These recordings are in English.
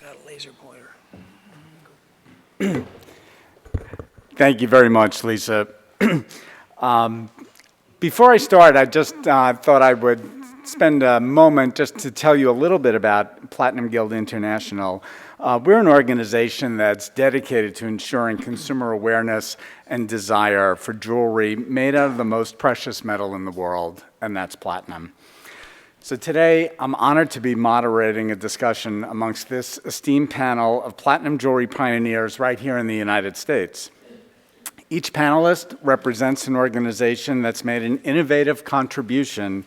Got a laser pointer. Thank you very much, Lisa. Before I start, I just thought I would spend a moment just to tell you a little bit about Platinum Guild International. We're an organization that's dedicated to ensuring consumer awareness and desire for jewelry made out of the most precious metal in the world, and that's platinum. So today, I'm honored to be moderating a discussion amongst this esteemed panel of platinum jewelry pioneers right here in the United States. Each panelist represents an organization that's made an innovative contribution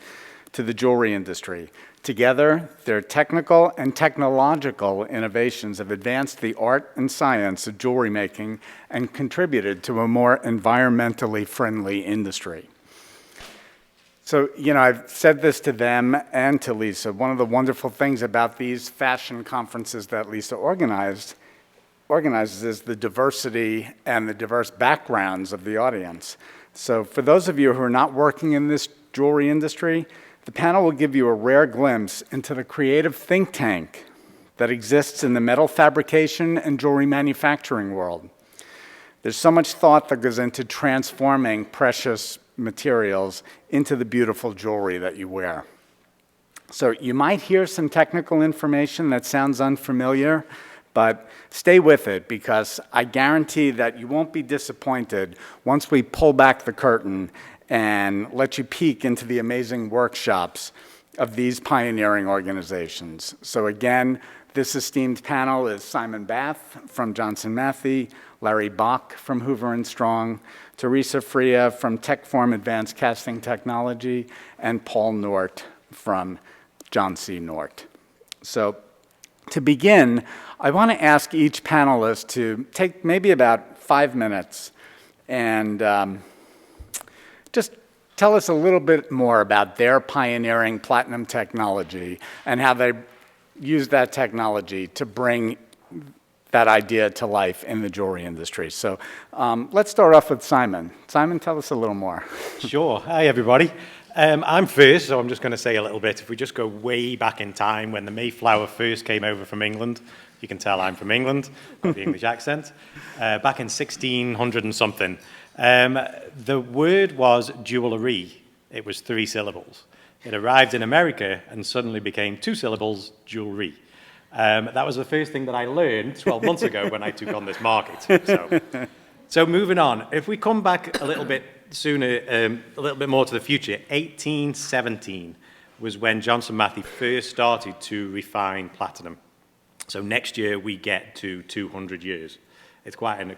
to the jewelry industry. Together, their technical and technological innovations have advanced the art and science of jewelry making and contributed to a more environmentally friendly industry. So, I've said this to them and to Lisa. One of the wonderful things about these fashion conferences that Lisa organizes is the diversity and the diverse backgrounds of the audience. So for those of you who are not working in this jewelry industry, the panel will give you a rare glimpse into the creative think tank that exists in the metal fabrication and jewelry manufacturing world. There's so much thought that goes into transforming precious materials into the beautiful jewelry that you wear. So you might hear some technical information that sounds unfamiliar, but stay with it because I guarantee that you won't be disappointed once we pull back the curtain and let you peek into the amazing workshops of these pioneering organizations. So again, this esteemed panel is Simon Bath from Johnson Matthey, Larry Bach from Hoover & Strong, Teresa Freya from Techform Advanced Casting Technology, and Paul Nort from John C. Nort. So to begin, I want to ask each panelist to take maybe about 5 minutes and just tell us a little bit more about their pioneering platinum technology and how they use that technology to bring that idea to life in the jewelry industry. So let's start off with Simon. Simon, tell us a little more. Sure. Hi, everybody. I'm first, so I'm just going to say a little bit. If we just go way back in time, when the Mayflower first came over from England, you can tell I'm from England, with the English accent, back in 1600 and something. The word was jewellery. It was 3 syllables. It arrived in America and suddenly became 2 syllables, jewelry. That was the first thing that I learned 12 months ago when I took on this market. So moving on, if we come back a little bit sooner, a little bit more to the future, 1817 was when Johnson Matthey first started to refine platinum. So next year we get to 200 years. It's quite an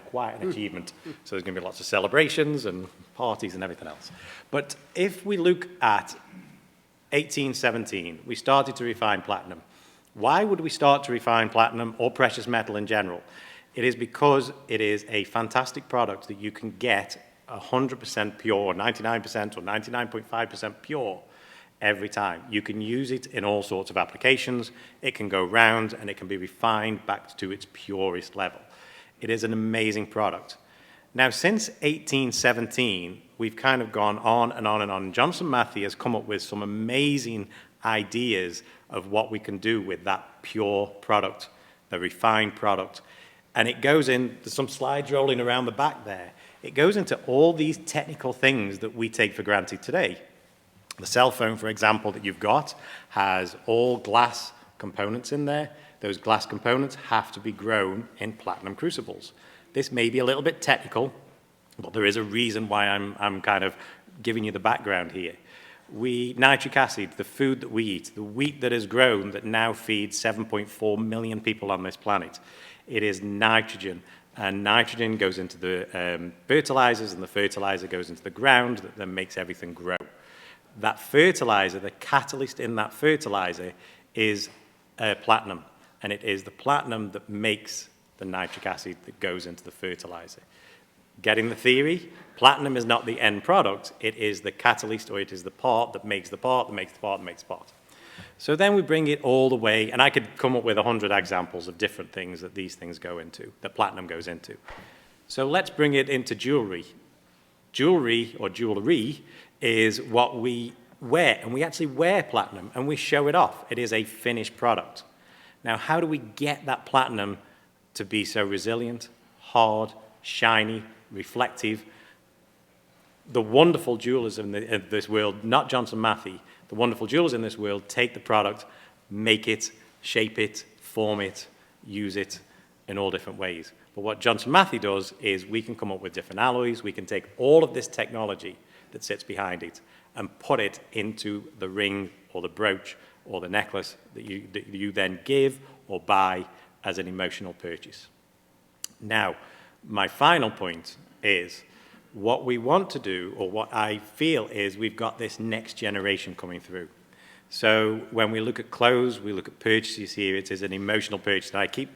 achievement. So there's going to be lots of celebrations and parties and everything else. But if we look at 1817, we started to refine platinum. Why would we start to refine platinum or precious metal in general? It is because it is a fantastic product that you can get 100% pure, 99% or 99.5% pure every time. You can use it in all sorts of applications. It can go round and it can be refined back to its purest level. It is an amazing product. Now, since 1817, we've kind of gone on and on and on. Johnson Matthey has come up with some amazing ideas of what we can do with that pure product, the refined product. And it goes in, there's some slides rolling around the back there. It goes into all these technical things that we take for granted today. The cell phone, for example, that you've got has all glass components in there. Those glass components have to be grown in platinum crucibles. This may be a little bit technical, but there is a reason why I'm kind of giving you the background here. Nitric acid, the food that we eat, the wheat that is grown that now feeds 7.4 million people on this planet, it is nitrogen. And nitrogen goes into the fertilizers, and the fertilizer goes into the ground that then makes everything grow. That fertilizer, the catalyst in that fertilizer is platinum. And it is the platinum that makes the nitric acid that goes into the fertilizer. Getting the theory? Platinum is not the end product. It is the catalyst, or it is the part that makes the part, that makes the part, that makes the part. So then we bring it all the way, and I could come up with 100 examples of different things that these things go into, that platinum goes into. So let's bring it into jewelry. Jewelry, or jewellery, is what we wear, and we actually wear platinum, and we show it off. It is a finished product. Now, how do we get that platinum to be so resilient, hard, shiny, reflective? The wonderful jewelers in this world, not Johnson Matthey, the wonderful jewelers in this world take the product, make it, shape it, form it, use it in all different ways. But what Johnson Matthey does is we can come up with different alloys, we can take all of this technology that sits behind it and put it into the ring or the brooch or the necklace that you then give or buy as an emotional purchase. Now, my final point is what we want to do, or what I feel is we've got this next generation coming through. So when we look at clothes, we look at purchases here, it is an emotional purchase. And I keep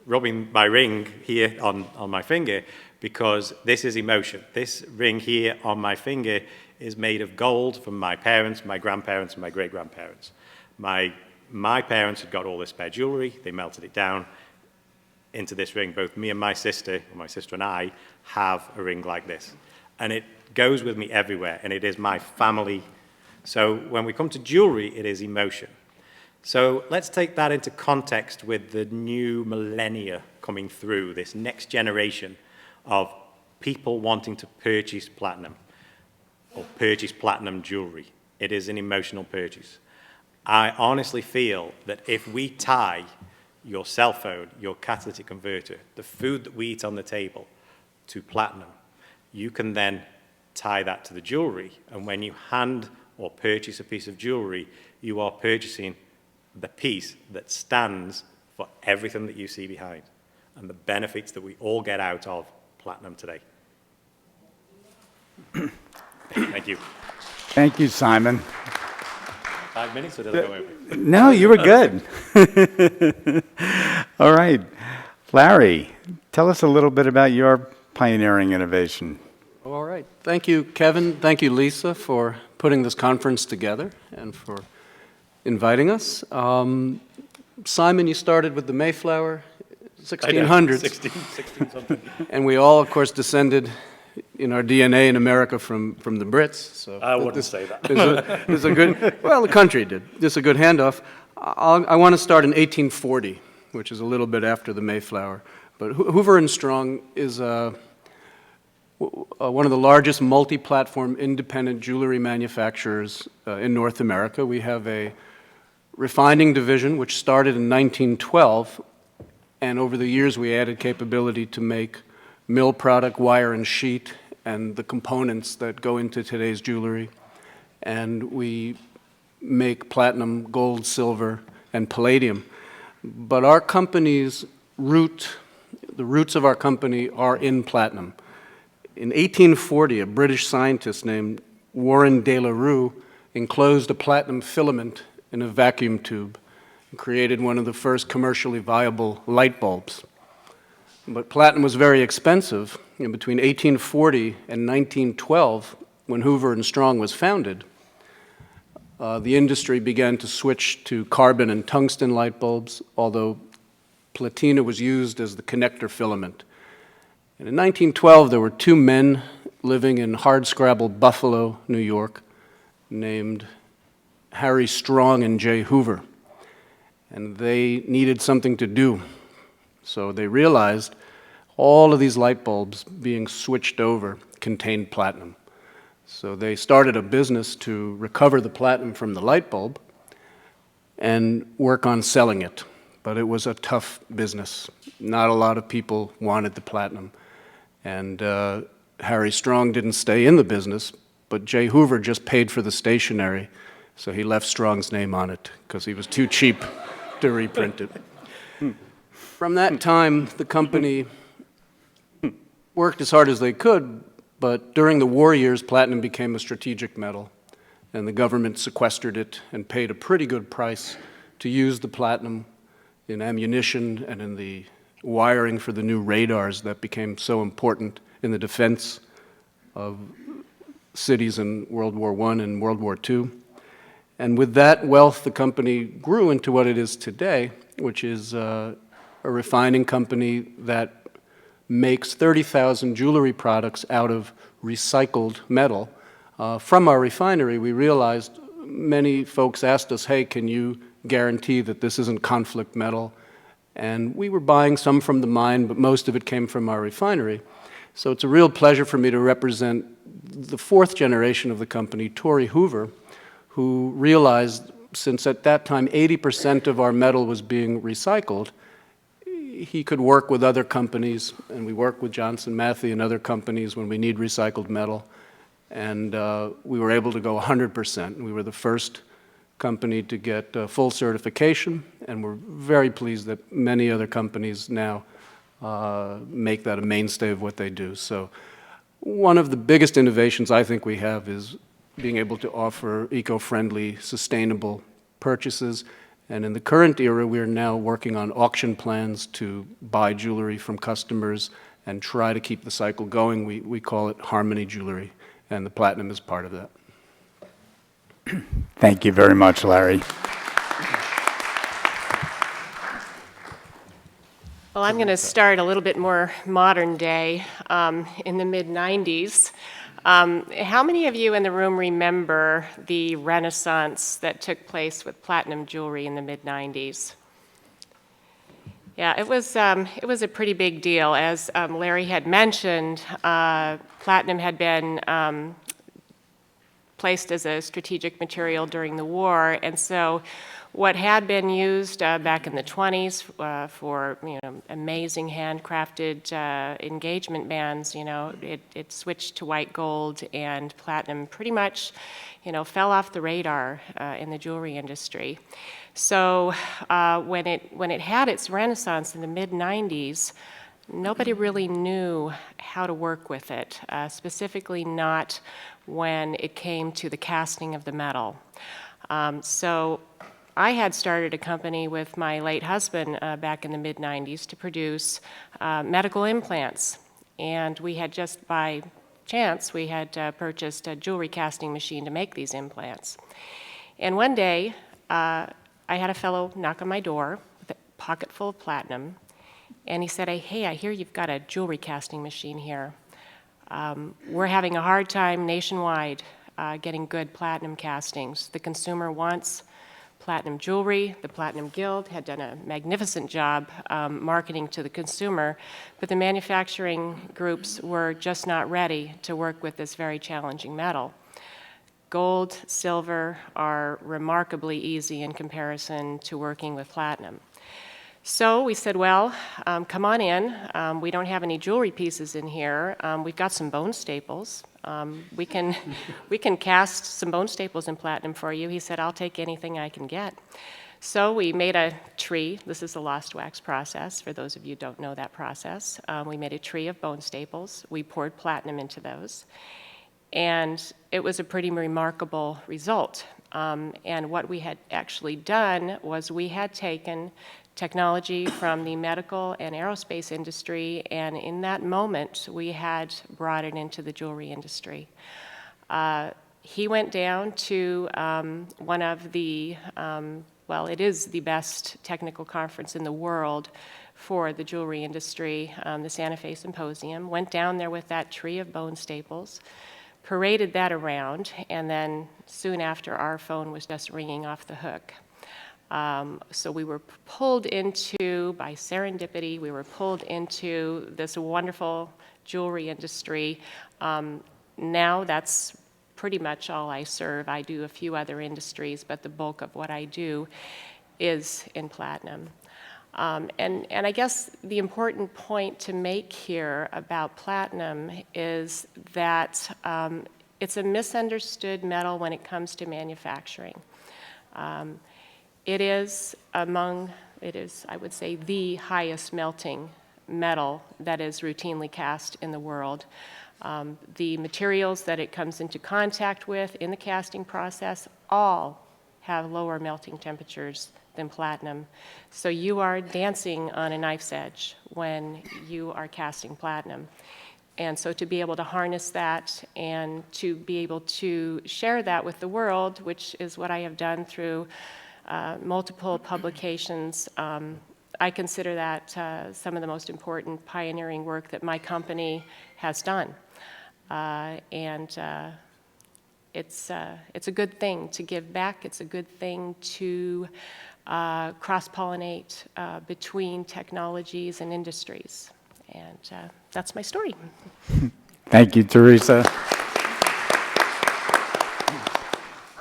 rubbing my ring here on my finger because this is emotion. This ring here on my finger is made of gold from my parents, my grandparents, and my great-grandparents. My parents had got all this spare jewelry, they melted it down into this ring. Both me and my sister, or my sister and I, have a ring like this. And it goes with me everywhere, and it is my family. So when we come to jewelry, it is emotion. So let's take that into context with the new millennia coming through, this next generation of people wanting to purchase platinum or purchase platinum jewelry. It is an emotional purchase. I honestly feel that if we tie your cell phone, your catalytic converter, the food that we eat on the table to platinum, you can then tie that to the jewelry. And when you hand or purchase a piece of jewelry, you are purchasing the piece that stands for everything that you see behind and the benefits that we all get out of platinum today. Thank you. Thank you, Simon. 5 minutes, or did I go over? No, you were good. All right. Larry, tell us a little bit about your pioneering innovation. All right. Thank you, Kevin. Thank you, Lisa, for putting this conference together and for inviting us. Simon, you started with the Mayflower, 1600s. 16 something. And we all, of course, descended in our DNA in America from the Brits. So I wouldn't say that. There's a good, well, the country did. This is a good handoff. I want to start in 1840, which is a little bit after the Mayflower. But Hoover and Strong is one of the largest multi-platform independent jewelry manufacturers in North America. We have a refining division which started in 1912, and over the years we added capability to make mill product, wire and sheet, and the components that go into today's jewelry. And we make platinum, gold, silver, and palladium. But our company's the roots of our company are in platinum. In 1840, a British scientist named Warren de la Rue enclosed a platinum filament in a vacuum tube and created one of the first commercially viable light bulbs. But platinum was very expensive. And between 1840 and 1912, when Hoover and Strong was founded, the industry began to switch to carbon and tungsten light bulbs, although platina was used as the connector filament. And in 1912, there were two men living in hardscrabble Buffalo, New York, named Harry Strong and J. Hoover. And they needed something to do. So they realized all of these light bulbs being switched over contained platinum. So they started a business to recover the platinum from the light bulb and work on selling it. But it was a tough business. Not a lot of people wanted the platinum. And Harry Strong didn't stay in the business, but J. Hoover just paid for the stationery, so he left Strong's name on it because he was too cheap to reprint it. From that time, the company worked as hard as they could, but during the war years, platinum became a strategic metal, and the government sequestered it and paid a pretty good price to use the platinum in ammunition and in the wiring for the new radars that became so important in the defense of cities in World War I and World War II. And with that wealth, the company grew into what it is today, which is a refining company that makes 30,000 jewelry products out of recycled metal. From our refinery, we realized many folks asked us, hey, can you guarantee that this isn't conflict metal. And we were buying some from the mine, but most of it came from our refinery. So it's a real pleasure for me to represent the fourth generation of the company, Torrey Hoover, who realized, since at that time 80% of our metal was being recycled, he could work with other companies, and we work with Johnson Matthey and other companies when we need recycled metal. And we were able to go 100%. We were the first company to get full certification, and we're very pleased that many other companies now make that a mainstay of what they do. So one of the biggest innovations I think we have is being able to offer eco-friendly, sustainable purchases. And in the current era, we are now working on auction plans to buy jewelry from customers and try to keep the cycle going. We call it Harmony Jewelry, and the platinum is part of that. Thank you very much, Larry. Well, I'm going to start a little bit more modern day, in the mid-90s. How many of you in the room remember the renaissance that took place with platinum jewelry in the mid-90s? Yeah, it was a pretty big deal. As Larry had mentioned, platinum had been placed as a strategic material during the war, and so what had been used back in the 20s for amazing handcrafted engagement bands, it switched to white gold, and platinum pretty much fell off the radar in the jewelry industry. So when it had its renaissance in the mid-90s, nobody really knew how to work with it, specifically not when it came to the casting of the metal. So I had started a company with my late husband back in the mid-90s to produce medical implants. And we had just by chance, we had purchased a jewelry casting machine to make these implants. And one day, I had a fellow knock on my door with a pocket full of platinum. And he said, hey, I hear you've got a jewelry casting machine here. We're having a hard time nationwide getting good platinum castings. The consumer wants platinum jewelry. The Platinum Guild had done a magnificent job marketing to the consumer, but the manufacturing groups were just not ready to work with this very challenging metal. Gold, silver are remarkably easy in comparison to working with platinum. So we said, well, come on in. We don't have any jewelry pieces in here. We've got some bone staples. We can cast some bone staples in platinum for you. He said, I'll take anything I can get. So we made a tree. This is the lost wax process, for those of you who don't know that process. We made a tree of bone staples. We poured platinum into those. And it was a pretty remarkable result. And what we had actually done was we had taken technology from the medical and aerospace industry, and in that moment, we had brought it into the jewelry industry. He went down to one of the, well, it is the best technical conference in the world for the jewelry industry, the Santa Fe Symposium, went down there with that tree of bone staples, paraded that around, and then soon after, our phone was just ringing off the hook. So we were pulled into, by serendipity, we were pulled into this wonderful jewelry industry. Now that's pretty much all I serve. I do a few other industries, but the bulk of what I do is in platinum. And I guess the important point to make here about platinum is that it's a misunderstood metal when it comes to manufacturing. It is, I would say, the highest melting metal that is routinely cast in the world. The materials that it comes into contact with in the casting process all have lower melting temperatures than platinum. So you are dancing on a knife's edge when you are casting platinum. And so to be able to harness that and to be able to share that with the world, which is what I have done through multiple publications, I consider that some of the most important pioneering work that my company has done. It's a good thing to give back. It's a good thing to cross-pollinate between technologies and industries. And that's my story. Thank you, Teresa.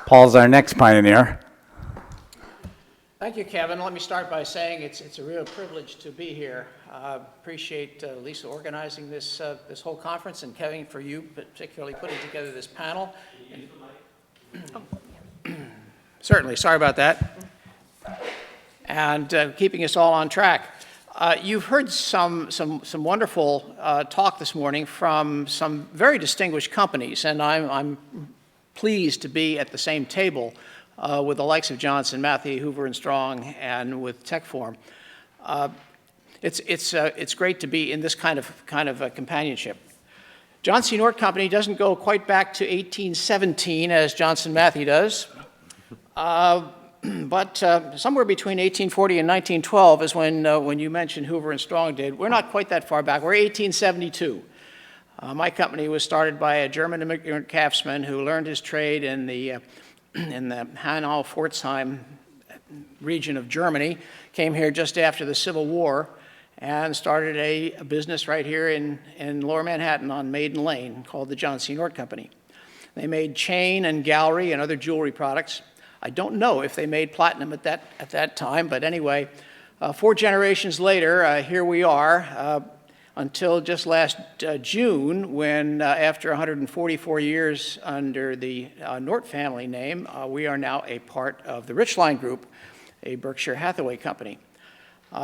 Paul's our next pioneer. Thank you, Kevin. Let me start by saying it's a real privilege to be here. Appreciate Lisa organizing this whole conference, and Kevin, for you particularly putting together this panel. Certainly, sorry about that. And keeping us all on track. You've heard some wonderful talk this morning from some very distinguished companies, and I'm pleased to be at the same table with the likes of Johnson Matthey, Hoover and Strong, and with TechForm. It's great to be in this kind of a companionship. Johnson North Company doesn't go quite back to 1817 as Johnson Matthey does, but somewhere between 1840 and 1912 is when you mentioned Hoover and Strong did. We're not quite that far back. We're 1872. My company was started by a German immigrant craftsman who learned his trade in the Hanau-Pforzheim region of Germany, came here just after the Civil War, and started a business right here in Lower Manhattan on Maiden Lane called the John C. Nord Company. They made chain and gallery and other jewelry products. I don't know if they made platinum at that time, but anyway, 4 generations later, here we are, until just last June, when after 144 years under the Nort family name, we are now a part of the Richline Group, a Berkshire Hathaway company.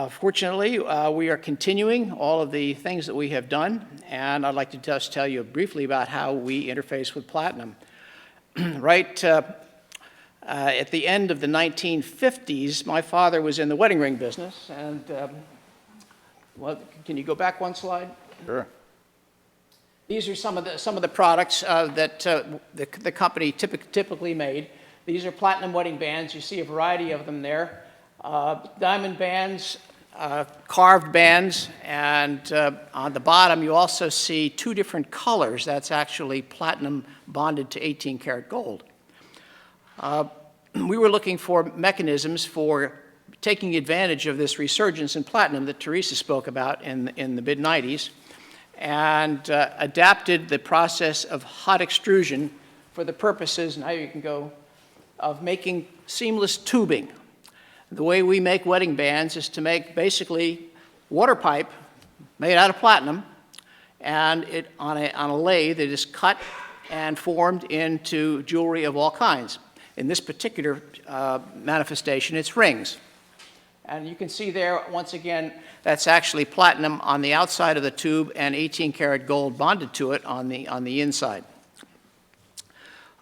Fortunately, we are continuing all of the things that we have done, and I'd like to just tell you briefly about how we interface with platinum. Right at the end of the 1950s, my father was in the wedding ring business, and well, can you go back one slide? Sure. These are some of the products that the company typically made. These are platinum wedding bands. You see a variety of them there. Diamond bands, carved bands, and on the bottom you also see 2 different colors. That's actually platinum bonded to 18 karat gold. We were looking for mechanisms for taking advantage of this resurgence in platinum that Teresa spoke about in the mid-90s, and adapted the process of hot extrusion for the purposes, now you can go, of making seamless tubing. The way we make wedding bands is to make basically water pipe made out of platinum, and on a lathe it is cut and formed into jewelry of all kinds. In this particular manifestation, it's rings. And you can see there, once again, that's actually platinum on the outside of the tube and 18 karat gold bonded to it on the inside.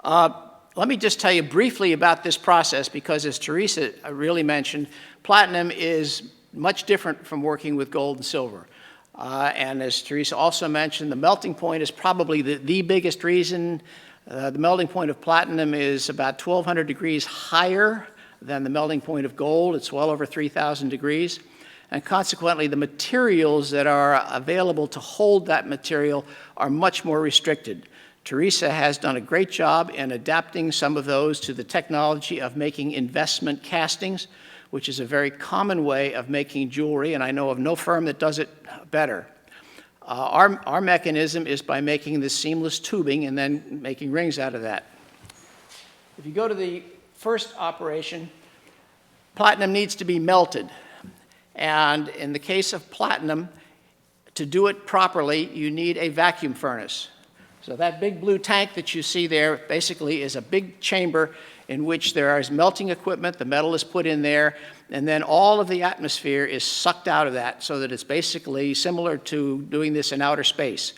Let me just tell you briefly about this process, because as Teresa really mentioned, platinum is much different from working with gold and silver. And as Teresa also mentioned, the melting point is probably the biggest reason. The melting point of platinum is about 1,200 degrees higher than the melting point of gold. It's well over 3,000 degrees. And consequently, the materials that are available to hold that material are much more restricted. Teresa has done a great job in adapting some of those to the technology of making investment castings, which is a very common way of making jewelry, and I know of no firm that does it better. Our mechanism is by making this seamless tubing and then making rings out of that. If you go to the first operation, platinum needs to be melted. And in the case of platinum, to do it properly, you need a vacuum furnace. So that big blue tank that you see there basically is a big chamber in which there is melting equipment, the metal is put in there, and then all of the atmosphere is sucked out of that, so that it's basically similar to doing this in outer space.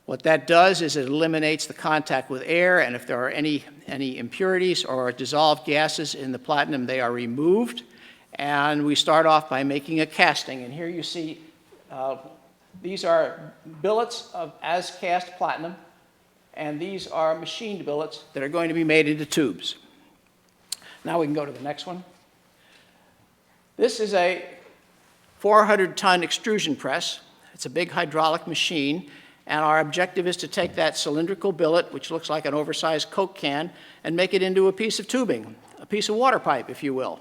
What that does is it eliminates the contact with air, and if there are any impurities or dissolved gases in the platinum, they are removed. And we start off by making a casting. And here you see these are billets of as-cast platinum, and these are machined billets that are going to be made into tubes. Now we can go to the next one. This is a 400-ton extrusion press. It's a big hydraulic machine, and our objective is to take that cylindrical billet, which looks like an oversized Coke can, and make it into a piece of tubing, a piece of water pipe, if you will.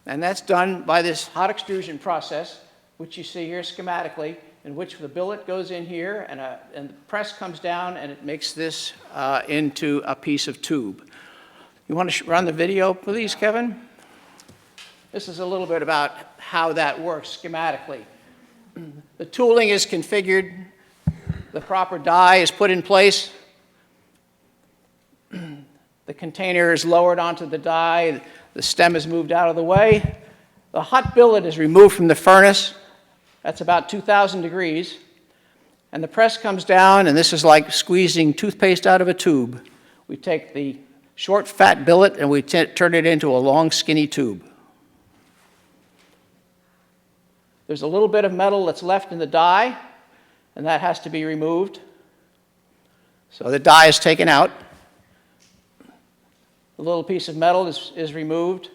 And that's done by this hot extrusion process, which you see here schematically, in which the billet goes in here and the press comes down and it makes this into a piece of tube. You want to run the video, please, Kevin? This is a little bit about how that works schematically. The tooling is configured, the proper die is put in place, the container is lowered onto the die, the stem is moved out of the way, the hot billet is removed from the furnace, that's about 2,000 degrees, and the press comes down, and this is like squeezing toothpaste out of a tube. We take the short, fat billet and we turn it into a long, skinny tube. There's a little bit of metal that's left in the die, and that has to be removed. So the die is taken out. The little piece of metal is removed,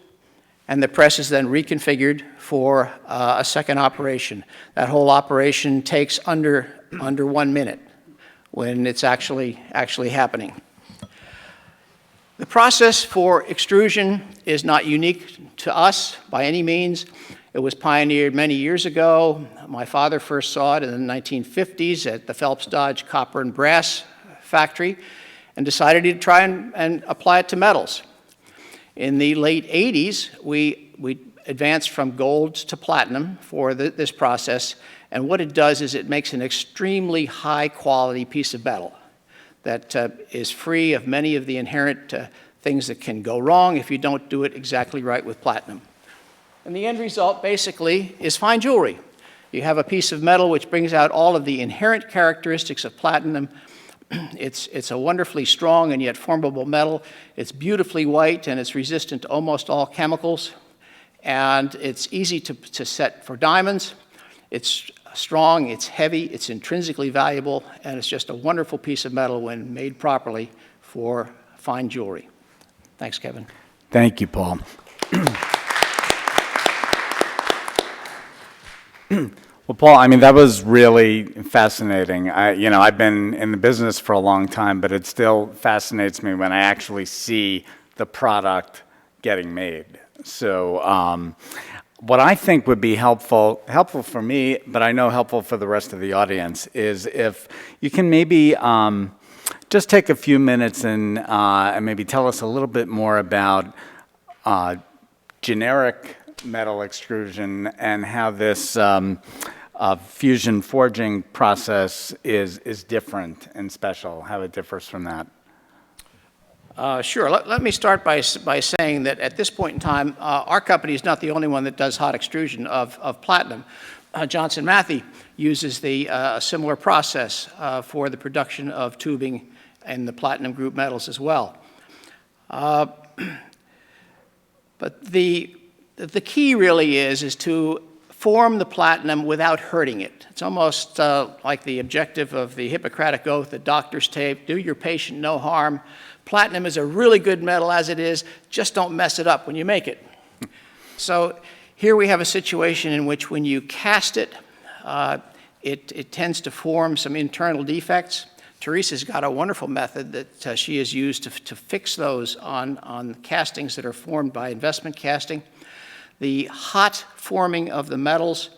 and the press is then reconfigured for a second operation. That whole operation takes under 1 minute when it's actually happening. The process for extrusion is not unique to us by any means. It was pioneered many years ago. My father first saw it in the 1950s at the Phelps Dodge Copper and Brass factory and decided he'd try and apply it to metals. In the late 80s, we advanced from gold to platinum for this process, and what it does is it makes an extremely high quality piece of metal that is free of many of the inherent things that can go wrong if you don't do it exactly right with platinum. And the end result basically is fine jewelry. You have a piece of metal which brings out all of the inherent characteristics of platinum. It's a wonderfully strong and yet formable metal. It's beautifully white and it's resistant to almost all chemicals. And it's easy to set for diamonds. It's strong, it's heavy, it's intrinsically valuable, and it's just a wonderful piece of metal when made properly for fine jewelry. Thanks, Kevin. Thank you, Paul. Well, Paul, I mean, that was really fascinating. I've been in the business for a long time, but it still fascinates me when I actually see the product getting made. So what I think would be helpful for me, but I know helpful for the rest of the audience, is if you can maybe just take a few minutes and maybe tell us a little bit more about generic metal extrusion and how this fusion forging process is different and special, how it differs from that. Sure. Let me start by saying that at this point in time, our company is not the only one that does hot extrusion of platinum. Johnson Matthey uses a similar process for the production of tubing and the platinum group metals as well. But the key really is to form the platinum without hurting it. It's almost like the objective of the Hippocratic Oath that doctors take: do your patient no harm. Platinum is a really good metal as it is, just don't mess it up when you make it. So here we have a situation in which when you cast it, it tends to form some internal defects. Teresa's got a wonderful method that she has used to fix those on castings that are formed by investment casting. The hot forming of the metals,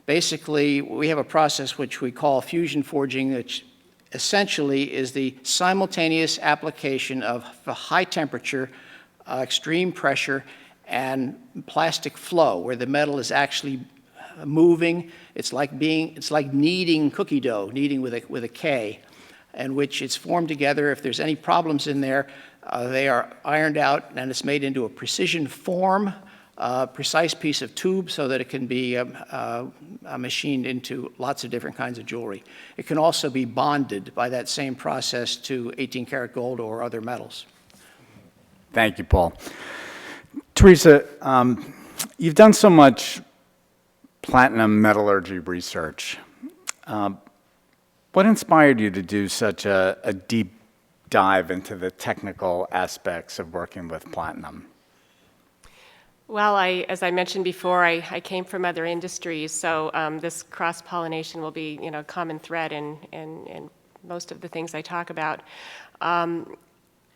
basically we have a process which we call fusion forging, which essentially is the simultaneous application of a high temperature, extreme pressure, and plastic flow, where the metal is actually moving. It's like kneading cookie dough, kneading with a K, in which it's formed together. If there's any problems in there, they are ironed out, and it's made into a precision form, precise piece of tube, so that it can be machined into lots of different kinds of jewelry. It can also be bonded by that same process to 18-karat gold or other metals. Thank you, Paul. Teresa, you've done so much platinum metallurgy research. What inspired you to do such a deep dive into the technical aspects of working with platinum? Well, as I mentioned before, I came from other industries, so this cross-pollination will be, a common thread in most of the things I talk about.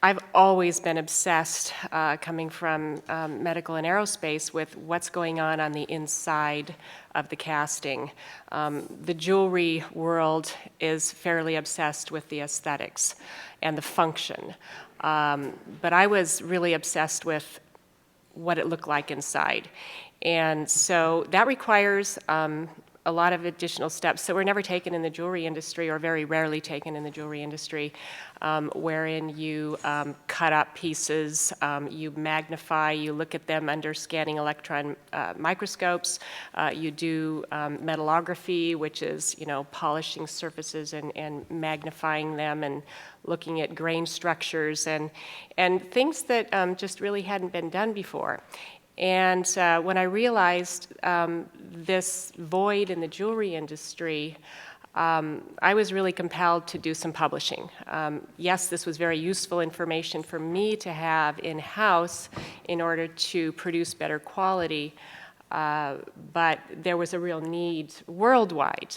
I've always been obsessed, coming from medical and aerospace, with what's going on the inside of the casting. The jewelry world is fairly obsessed with the aesthetics and the function. But I was really obsessed with what it looked like inside. And so that requires a lot of additional steps that were never taken in the jewelry industry, or very rarely taken in the jewelry industry, wherein you cut up pieces, you magnify, you look at them under scanning electron microscopes, you do metallography, which is, polishing surfaces and magnifying them and looking at grain structures and things that just really hadn't been done before. And when I realized this void in the jewelry industry, I was really compelled to do some publishing. Yes, this was very useful information for me to have in-house in order to produce better quality, but there was a real need worldwide.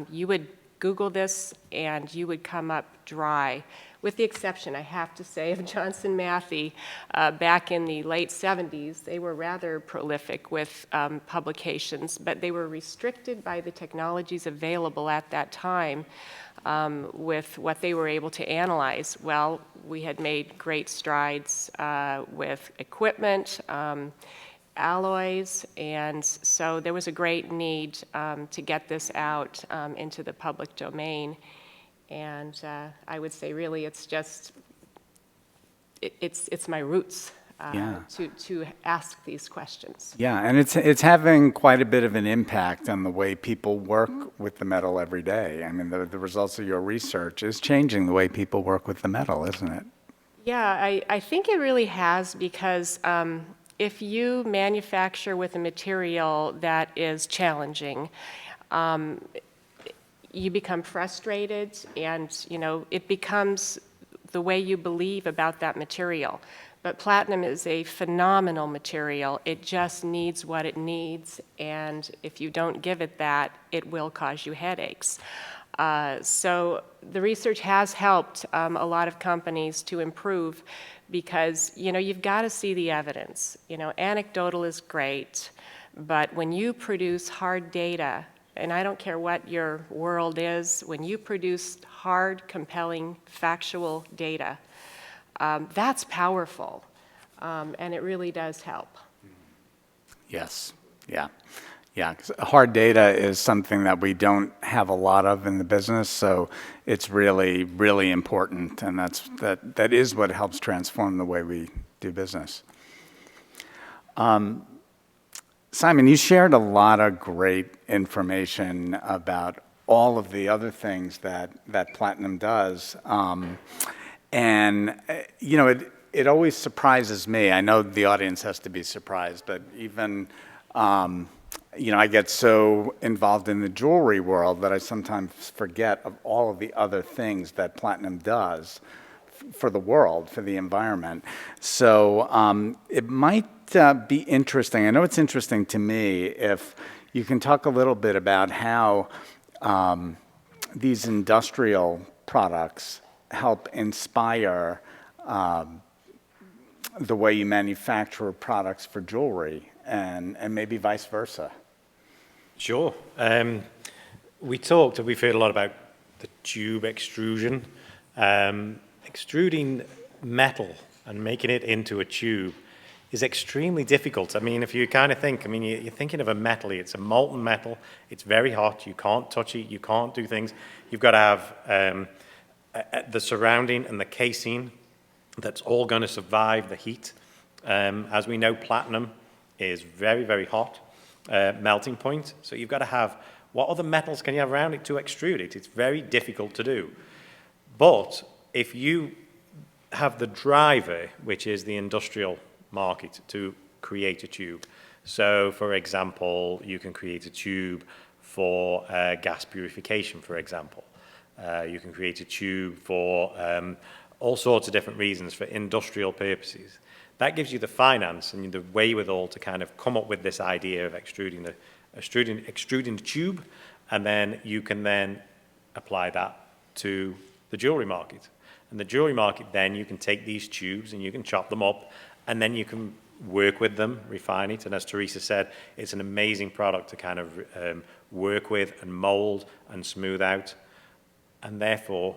You would Google this and you would come up dry, with the exception, I have to say, of Johnson Matthey. Back in the late 70s, they were rather prolific with publications, but they were restricted by the technologies available at that time with what they were able to analyze. Well, we had made great strides with equipment, alloys, and so there was a great need to get this out into the public domain. And I would say, really, it's just, it's my roots to ask these questions. Yeah, and it's having quite a bit of an impact on the way people work with the metal every day. I mean, the results of your research is changing the way people work with the metal, isn't it? Yeah, I think it really has, because if you manufacture with a material that is challenging, you become frustrated, and it becomes the way you believe about that material. But platinum is a phenomenal material. It just needs what it needs, and if you don't give it that, it will cause you headaches. So the research has helped a lot of companies to improve, because you've got to see the evidence. Anecdotal is great, but when you produce hard data, and I don't care what your world is, when you produce hard, compelling, factual data, that's powerful, and it really does help. Yes, yeah. 'Cause hard data is something that we don't have a lot of in the business, so it's really, really important, and that is what helps transform the way we do business. Simon, you shared a lot of great information about all of the other things that platinum does. And, it always surprises me. I know the audience has to be surprised, but even, I get so involved in the jewelry world that I sometimes forget of all of the other things that platinum does for the world, for the environment. So it might be interesting. I know it's interesting to me if you can talk a little bit about how these industrial products help inspire the way you manufacture products for jewelry, and maybe vice versa. Sure. We've heard a lot about the tube extrusion. Extruding metal and making it into a tube is extremely difficult. I mean, if you kind of think, you're thinking of a metal, it's a molten metal, it's very hot, you can't touch it, you can't do things. You've got to have the surrounding and the casing that's all going to survive the heat. As we know, platinum is very, very hot, melting point. So you've got to have, what other metals can you have around it to extrude it? It's very difficult to do. But if you have the driver, which is the industrial market, to create a tube. So, for example, you can create a tube for gas purification, for example. You can create a tube for all sorts of different reasons, for industrial purposes. That gives you the finance and the wherewithal to kind of come up with this idea of extruding the tube, and then you can then apply that to the jewelry market. And the jewelry market, then you can take these tubes and you can chop them up, and then you can work with them, refine it. And as Teresa said, it's an amazing product to kind of work with and mold and smooth out. And therefore,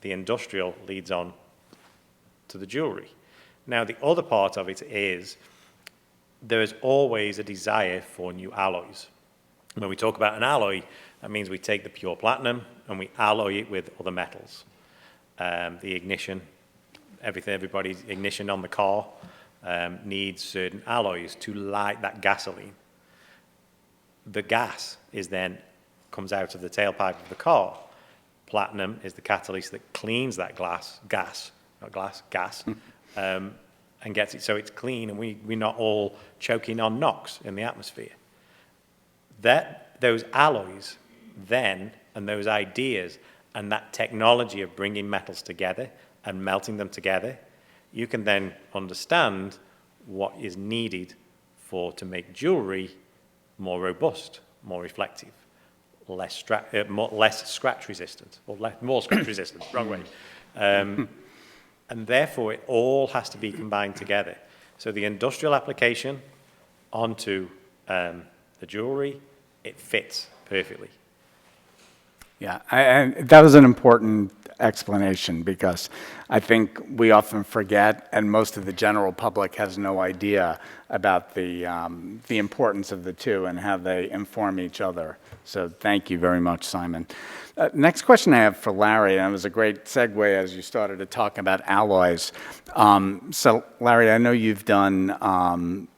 the industrial leads on to the jewelry. Now, the other part of it is there is always a desire for new alloys. When we talk about an alloy, that means we take the pure platinum and we alloy it with other metals. The ignition, everybody's ignition on the car needs certain alloys to light that gasoline. The gas is then comes out of the tailpipe of the car. Platinum is the catalyst that cleans that gas, and gets it so it's clean, and we're not all choking on NOx in the atmosphere. Those alloys then, and those ideas, and that technology of bringing metals together and melting them together, you can then understand what is needed to make jewelry more robust, more reflective, less scratch resistant, or more scratch resistant, wrong way. And therefore, it all has to be combined together. So the industrial application onto the jewelry, it fits perfectly. Yeah, and that was an important explanation, because I think we often forget, and most of the general public has no idea about the importance of the two and how they inform each other. So thank you very much, Simon. Next question I have for Larry, and it was a great segue as you started to talk about alloys. So Larry, I know you've done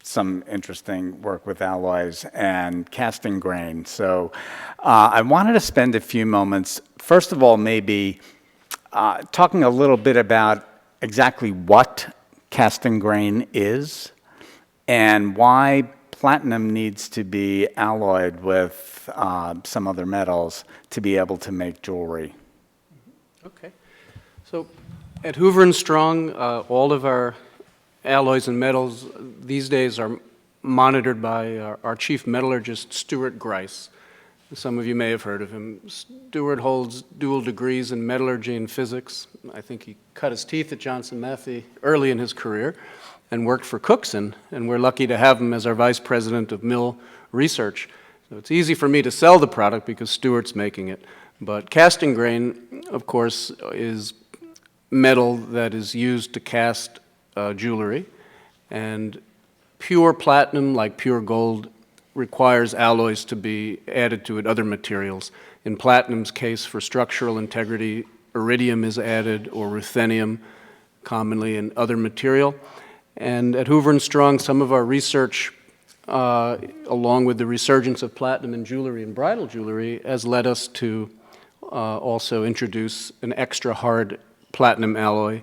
some interesting work with alloys and casting grain. So I wanted to spend a few moments, first of all, maybe talking a little bit about exactly what casting grain is and why platinum needs to be alloyed with some other metals to be able to make jewelry. Okay. So at Hoover and Strong, all of our alloys and metals these days are monitored by our chief metallurgist, Stuart Grice. Some of you may have heard of him. Stuart holds dual degrees in metallurgy and physics. I think he cut his teeth at Johnson Matthey early in his career and worked for Cookson, and we're lucky to have him as our vice president of mill research. So it's easy for me to sell the product because Stuart's making it. But casting grain, of course, is metal that is used to cast jewelry, and pure platinum, like pure gold, requires alloys to be added to it, other materials. In platinum's case, for structural integrity, iridium is added, or ruthenium, commonly in other material. And at Hoover and Strong, some of our research, along with the resurgence of platinum in jewelry and bridal jewelry, has led us to also introduce an extra hard platinum alloy,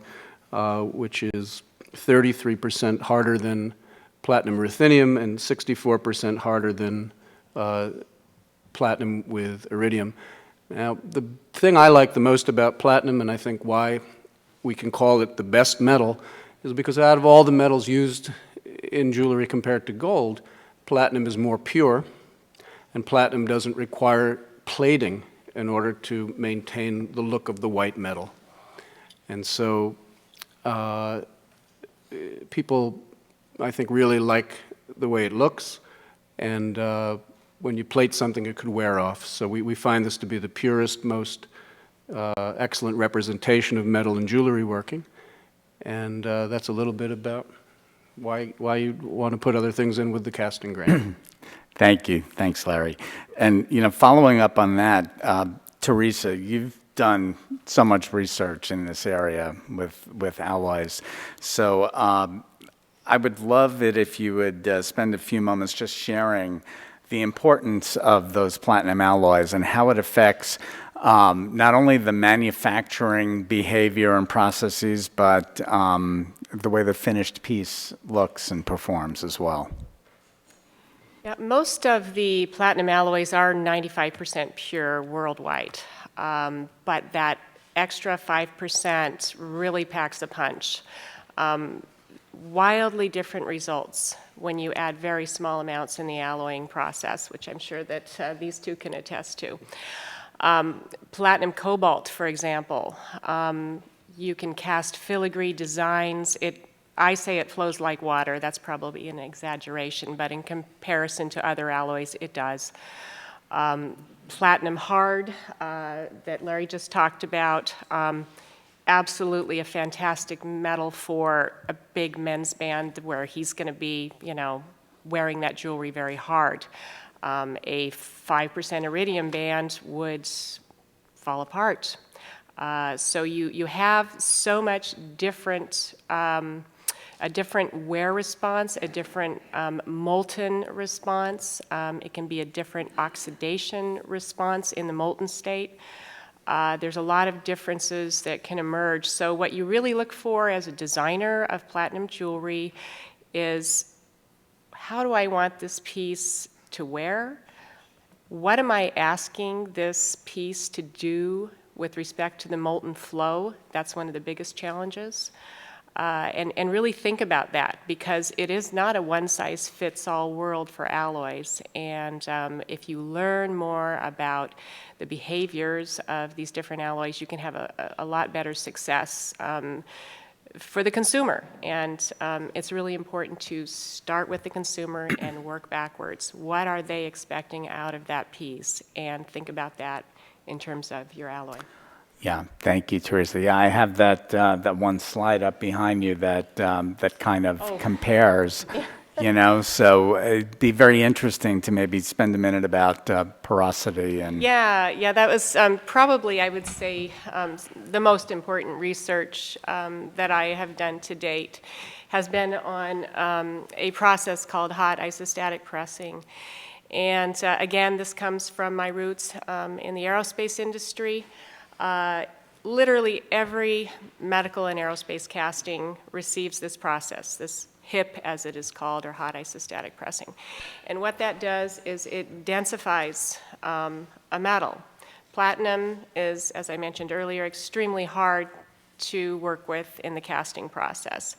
which is 33% harder than platinum ruthenium and 64% harder than platinum with iridium. Now, the thing I like the most about platinum, and I think why we can call it the best metal, is because out of all the metals used in jewelry compared to gold, platinum is more pure, and platinum doesn't require plating in order to maintain the look of the white metal. And so people, I think, really like the way it looks, and when you plate something, it could wear off. So we find this to be the purest, most excellent representation of metal in jewelry working, and that's a little bit about why you want to put other things in with the casting grain. Thank you. Thanks, Larry. And, you know, following up on that, Teresa, you've done so much research in this area with alloys. So I would love it if you would spend a few moments just sharing the importance of those platinum alloys and how it affects not only the manufacturing behavior and processes, but the way the finished piece looks and performs as well. Yeah, most of the platinum alloys are 95% pure worldwide, but that extra 5% really packs a punch. Wildly different results when you add very small amounts in the alloying process, which I'm sure that these two can attest to. Platinum cobalt, for example, You can cast filigree designs. I say it flows like water. That's probably an exaggeration, but in comparison to other alloys, it does. Platinum hard that Larry just talked about, absolutely a fantastic metal for a big men's band where he's going to be, wearing that jewelry very hard. A 5% iridium band would fall apart. So you have so much different, a different wear response, a different molten response. It can be a different oxidation response in the molten state. There's a lot of differences that can emerge. So what you really look for as a designer of platinum jewelry is, how do I want this piece to wear? What am I asking this piece to do with respect to the molten flow? That's one of the biggest challenges. And really think about that, because it is not a one-size-fits-all world for alloys. And if you learn more about the behaviors of these different alloys, you can have a lot better success for the consumer. And it's really important to start with the consumer and work backwards. What are they expecting out of that piece? And think about that in terms of your alloy. Yeah, thank you, Teresa. Yeah, I have that one slide up behind you that kind of compares, So it'd be very interesting to maybe spend a minute about porosity and. Yeah, that was probably, I would say, the most important research that I have done to date has been on a process called hot isostatic pressing. And again, this comes from my roots in the aerospace industry. Literally every medical and aerospace casting receives this process, this HIP as it is called, or hot isostatic pressing. And what that does is it densifies a metal. Platinum is, as I mentioned earlier, extremely hard to work with in the casting process.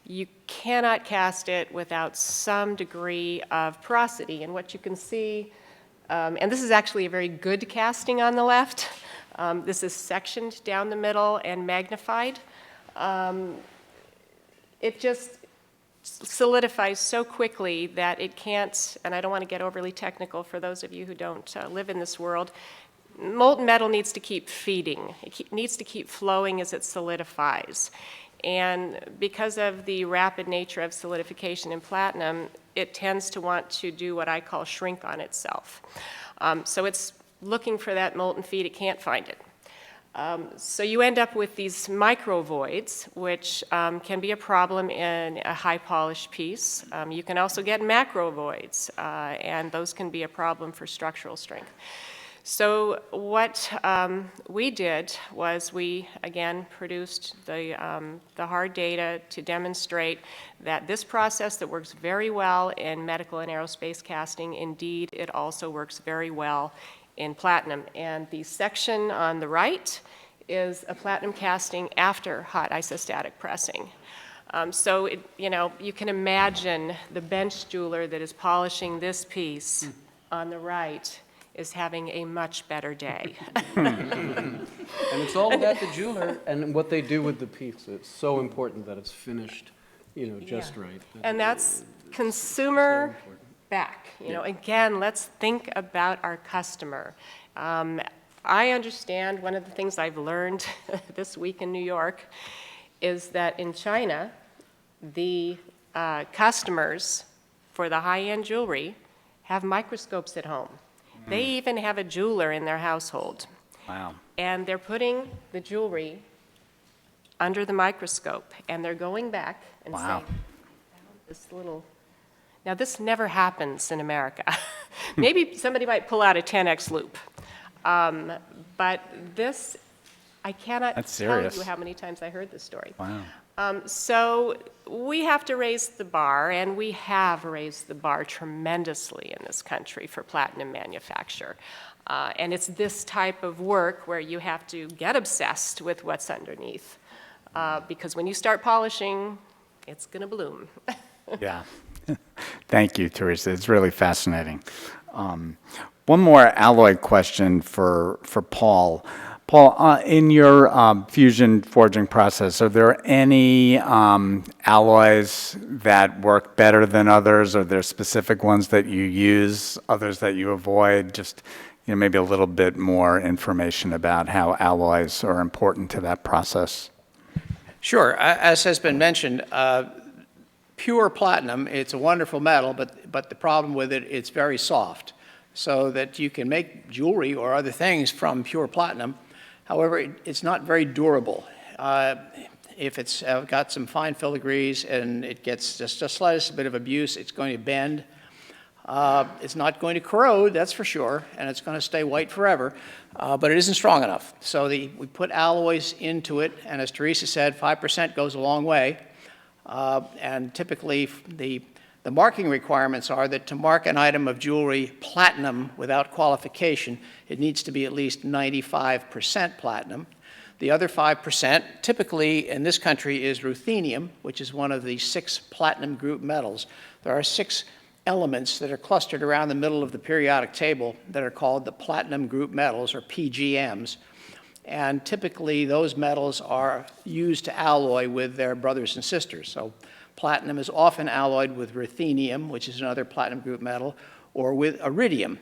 You cannot cast it without some degree of porosity. And what you can see, and this is actually a very good casting on the left. This is sectioned down the middle and magnified. It just solidifies so quickly that it can't, and I don't want to get overly technical for those of you who don't live in this world, molten metal needs to keep feeding. It needs to keep flowing as it solidifies. And because of the rapid nature of solidification in platinum, it tends to want to do what I call shrink on itself. So it's looking for that molten feed, it can't find it. So you end up with these micro voids, which can be a problem in a high polished piece. You can also get macro voids, and those can be a problem for structural strength. So what we did was we, again, produced the hard data to demonstrate that this process that works very well in medical and aerospace casting, indeed, it also works very well in platinum. And the section on the right is a platinum casting after hot isostatic pressing. So you can imagine the bench jeweler that is polishing this piece on the right is having a much better day. And it's all about the jeweler and what they do with the piece. It's so important that it's finished, just right. And that's consumer back. Again, let's think about our customer. I understand one of the things I've learned this week in New York is that in China, the customers for the high-end jewelry have microscopes at home. They even have a jeweler in their household. Wow. And they're putting the jewelry under the microscope, and they're going back and saying, this little. Now, this never happens in America. Maybe somebody might pull out a 10x loop. But this, I cannot tell you how many times I heard this story. Wow. So we have to raise the bar, and we have raised the bar tremendously in this country for platinum manufacture. And it's this type of work where you have to get obsessed with what's underneath. Because when you start polishing, it's going to bloom. Yeah. Thank you, Teresa. It's really fascinating. One more alloy question for Paul. Paul, in your fusion forging process, are there any alloys that work better than others? Are there specific ones that you use, others that you avoid? Just maybe a little bit more information about how alloys are important to that process. Sure. As has been mentioned, pure platinum, it's a wonderful metal, but the problem with it, it's very soft. So that you can make jewelry or other things from pure platinum. However, it's not very durable. If it's got some fine filigrees and it gets just the slightest bit of abuse, it's going to bend. It's not going to corrode, that's for sure, and it's going to stay white forever, but it isn't strong enough. So we put alloys into it, and as Teresa said, 5% goes a long way. And typically, the marking requirements are that to mark an item of jewelry platinum without qualification, it needs to be at least 95% platinum. The other 5%, typically in this country, is ruthenium, which is one of the 6 platinum group metals. There are 6 elements that are clustered around the middle of the periodic table that are called the platinum group metals, or PGMs. And typically, those metals are used to alloy with their brothers and sisters. So platinum is often alloyed with ruthenium, which is another platinum group metal, or with iridium.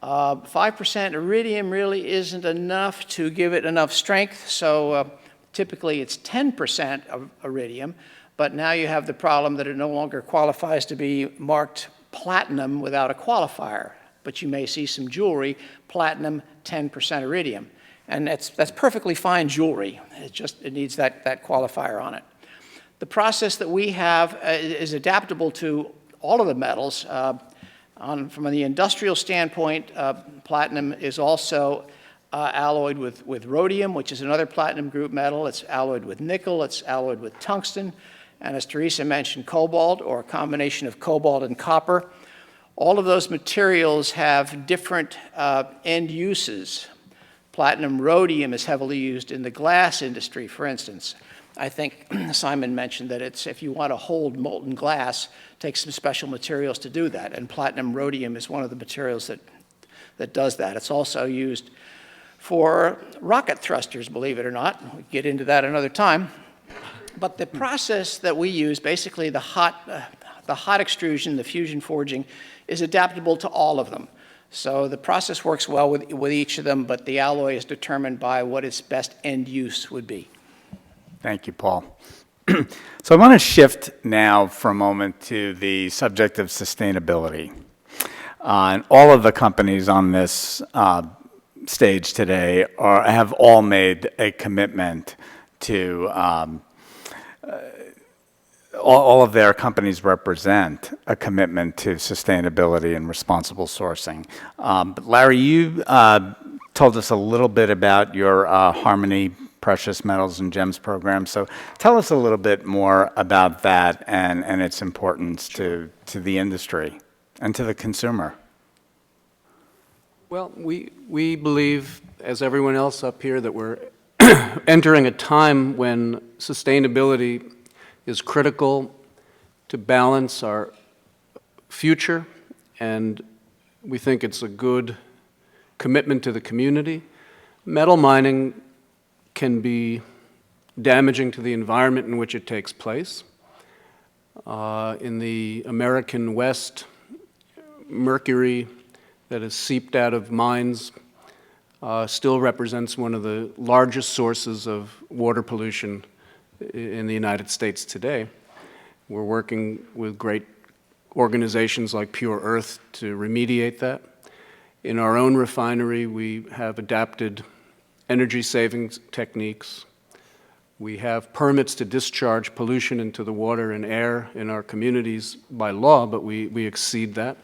5% iridium really isn't enough to give it enough strength, so typically it's 10% of iridium, but now you have the problem that it no longer qualifies to be marked platinum without a qualifier. But you may see some jewelry, platinum, 10% iridium. And that's perfectly fine jewelry. It needs that qualifier on it. The process that we have is adaptable to all of the metals. From the industrial standpoint, platinum is also alloyed with rhodium, which is another platinum group metal. It's alloyed with nickel. It's alloyed with tungsten. And as Teresa mentioned, cobalt, or a combination of cobalt and copper. All of those materials have different end uses. Platinum rhodium is heavily used in the glass industry, for instance. I think Simon mentioned that if you want to hold molten glass, it takes some special materials to do that, and platinum rhodium is one of the materials that does that. It's also used for rocket thrusters, believe it or not. We can get into that another time. But the process that we use, basically the hot extrusion, the fusion forging, is adaptable to all of them. So the process works well with each of them, but the alloy is determined by what its best end use would be. Thank you, Paul. So I want to shift now for a moment to the subject of sustainability. And all of the companies on this stage today have all made a commitment to all of their companies represent a commitment to sustainability and responsible sourcing. But Larry, you told us a little bit about your Harmony Precious Metals and Gems program. So tell us a little bit more about that and its importance to the industry and to the consumer. Well, we believe, as everyone else up here, that we're entering a time when sustainability is critical to balance our future, and we think it's a good commitment to the community. Metal mining can be damaging to the environment in which it takes place. In the American West, mercury that is seeped out of mines still represents one of the largest sources of water pollution in the United States today. We're working with great organizations like Pure Earth to remediate that. In our own refinery, we have adapted energy savings techniques. We have permits to discharge pollution into the water and air in our communities by law, but we exceed that.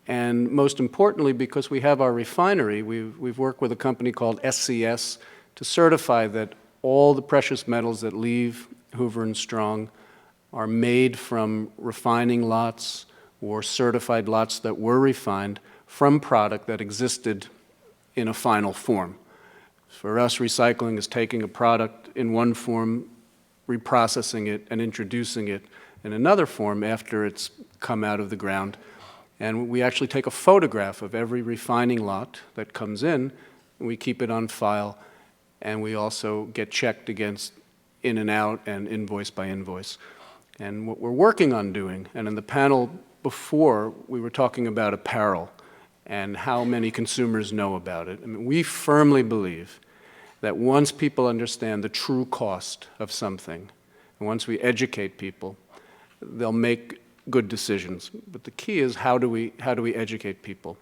And most importantly, because we have our refinery, we've worked with a company called SCS to certify that all the precious metals that leave Hoover and Strong are made from refining lots or certified lots that were refined from product that existed in a final form. For us, recycling is taking a product in one form, reprocessing it, and introducing it in another form after it's come out of the ground. And we actually take a photograph of every refining lot that comes in and we keep it on file, and we also get checked against in and out and invoice by invoice. And what we're working on doing, and in the panel before, we were talking about apparel and how many consumers know about it. I mean, we firmly believe that once people understand the true cost of something, and once we educate people, they'll make good decisions. But the key is how do we educate people?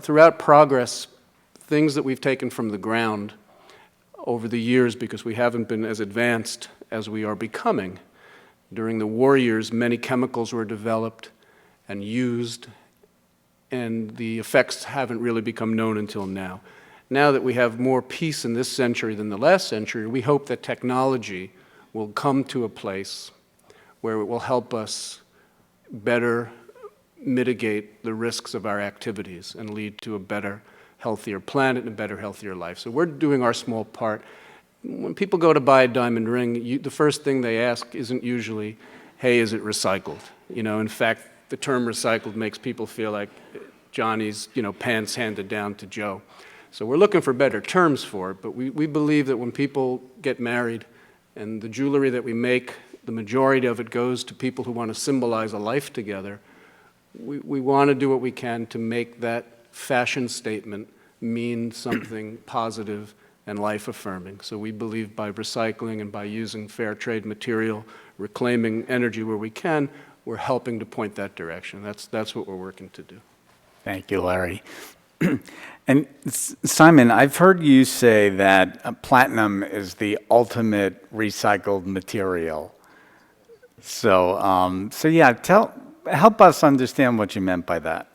Throughout progress, things that we've taken from the ground over the years, because we haven't been as advanced as we are becoming. During the war years, many chemicals were developed and used, and the effects haven't really become known until now. Now that we have more peace in this century than the last century, we hope that technology will come to a place where it will help us better mitigate the risks of our activities and lead to a better, healthier planet and a better, healthier life. So we're doing our small part. When people go to buy a diamond ring, the first thing they ask isn't usually, hey, is it recycled? You know, in fact, the term recycled makes people feel like Johnny's, pants handed down to Joe. So we're looking for better terms for it, but we believe that when people get married and the jewelry that we make, the majority of it goes to people who want to symbolize a life together, we want to do what we can to make that fashion statement mean something positive and life-affirming. So we believe by recycling and by using fair trade material, reclaiming energy where we can, we're helping to point that direction. That's what we're working to do. Thank you, Larry. And Simon, I've heard you say that platinum is the ultimate recycled material. So yeah, help us understand what you meant by that.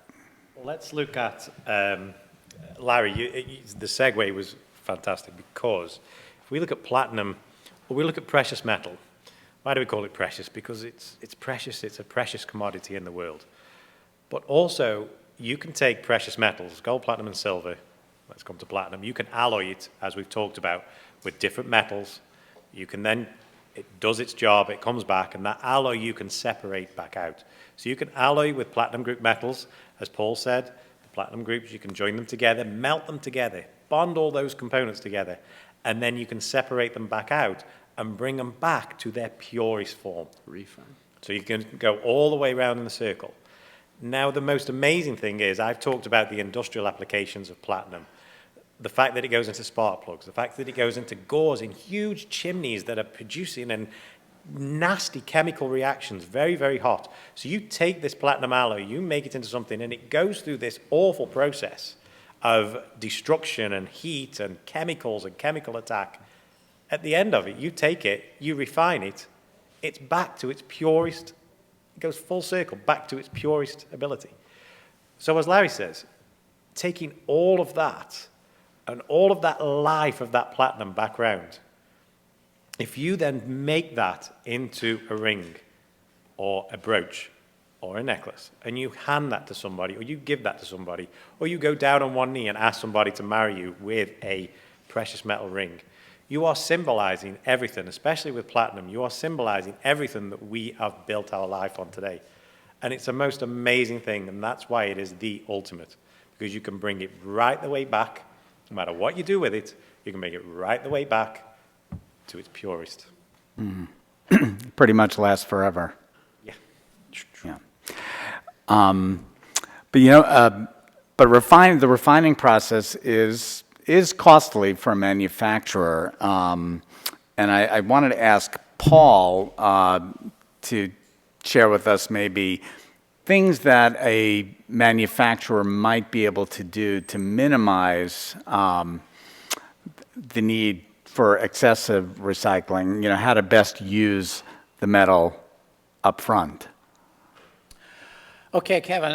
Well, let's look at, Larry, the segue was fantastic, because if we look at platinum, or we look at precious metal, why do we call it precious? Because it's precious, it's a precious commodity in the world. But also, you can take precious metals, gold, platinum, and silver, let's come to platinum, you can alloy it, as we've talked about, with different metals. You can then, it does its job, it comes back, and that alloy you can separate back out. So you can alloy with platinum group metals, as Paul said, the platinum groups, you can join them together, melt them together, bond all those components together, and then you can separate them back out and bring them back to their purest form. Refine. So you can go all the way around in the circle. Now, the most amazing thing is, I've talked about the industrial applications of platinum, the fact that it goes into spark plugs, the fact that it goes into gauze in huge chimneys that are producing and nasty chemical reactions, very, very hot. So you take this platinum alloy, you make it into something, and it goes through this awful process of destruction and heat and chemicals and chemical attack. At the end of it, you take it, you refine it, it's back to its purest, it goes full circle, back to its purest ability. So as Larry says, taking all of that and all of that life of that platinum back round, if you then make that into a ring or a brooch or a necklace, and you hand that to somebody, or you give that to somebody, or you go down on one knee and ask somebody to marry you with a precious metal ring, you are symbolizing everything, especially with platinum, you are symbolizing everything that we have built our life on today. And it's the most amazing thing, and that's why it is the ultimate, because you can bring it right the way back, no matter what you do with it, you can bring it right the way back to its purest. Pretty much lasts forever. Yeah. Yeah. But the refining process is costly for a manufacturer. And I wanted to ask Paul to share with us maybe things that a manufacturer might be able to do to minimize the need for excessive recycling, how to best use the metal up front. Okay, Kevin,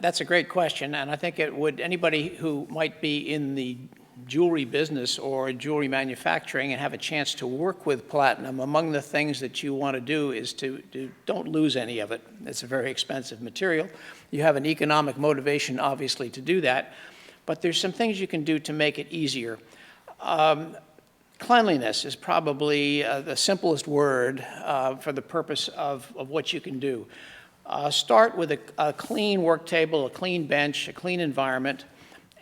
that's a great question, and I think anybody who might be in the jewelry business or jewelry manufacturing and have a chance to work with platinum, among the things that you want to do is to don't lose any of it. It's a very expensive material. You have an economic motivation, obviously, to do that, but there's some things you can do to make it easier. Cleanliness is probably the simplest word for the purpose of what you can do. Start with a clean work table, a clean bench, a clean environment,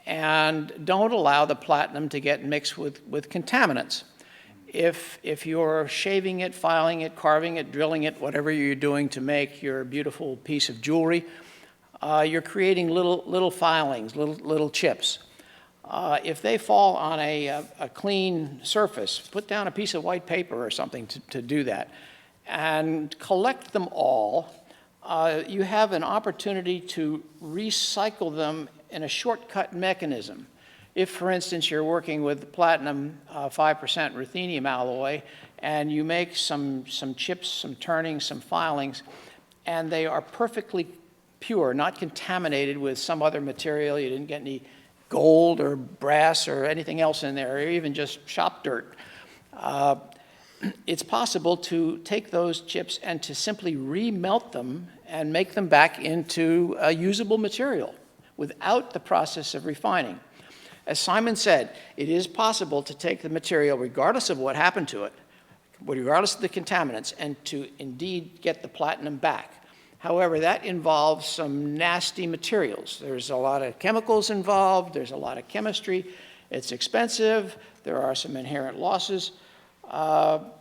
and don't allow the platinum to get mixed with contaminants. If you're shaving it, filing it, carving it, drilling it, whatever you're doing to make your beautiful piece of jewelry, you're creating little filings, little chips. If they fall on a clean surface, put down a piece of white paper or something to do that, and collect them all. You have an opportunity to recycle them in a shortcut mechanism. If, for instance, you're working with platinum 5% ruthenium alloy, and you make some chips, some turnings, some filings, and they are perfectly pure, not contaminated with some other material, you didn't get any gold or brass or anything else in there, or even just shop dirt. It's possible to take those chips and to simply remelt them and make them back into a usable material without the process of refining. As Simon said, it is possible to take the material, regardless of what happened to it, regardless of the contaminants, and to indeed get the platinum back. However, that involves some nasty materials. There's a lot of chemicals involved, there's a lot of chemistry, it's expensive, there are some inherent losses.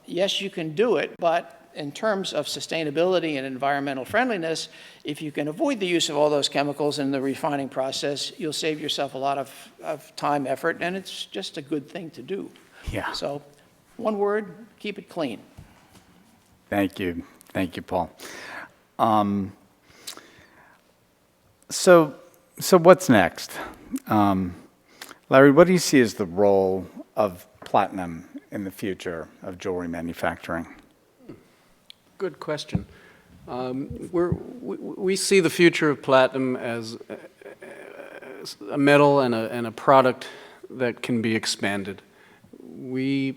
Yes, you can do it, but in terms of sustainability and environmental friendliness, if you can avoid the use of all those chemicals in the refining process, you'll save yourself a lot of time, effort, and it's just a good thing to do. Yeah. So, one word, keep it clean. Thank you. Thank you, Paul. So what's next? Larry, what do you see as the role of platinum in the future of jewelry manufacturing? Good question. We see the future of platinum as a metal and a product that can be expanded. We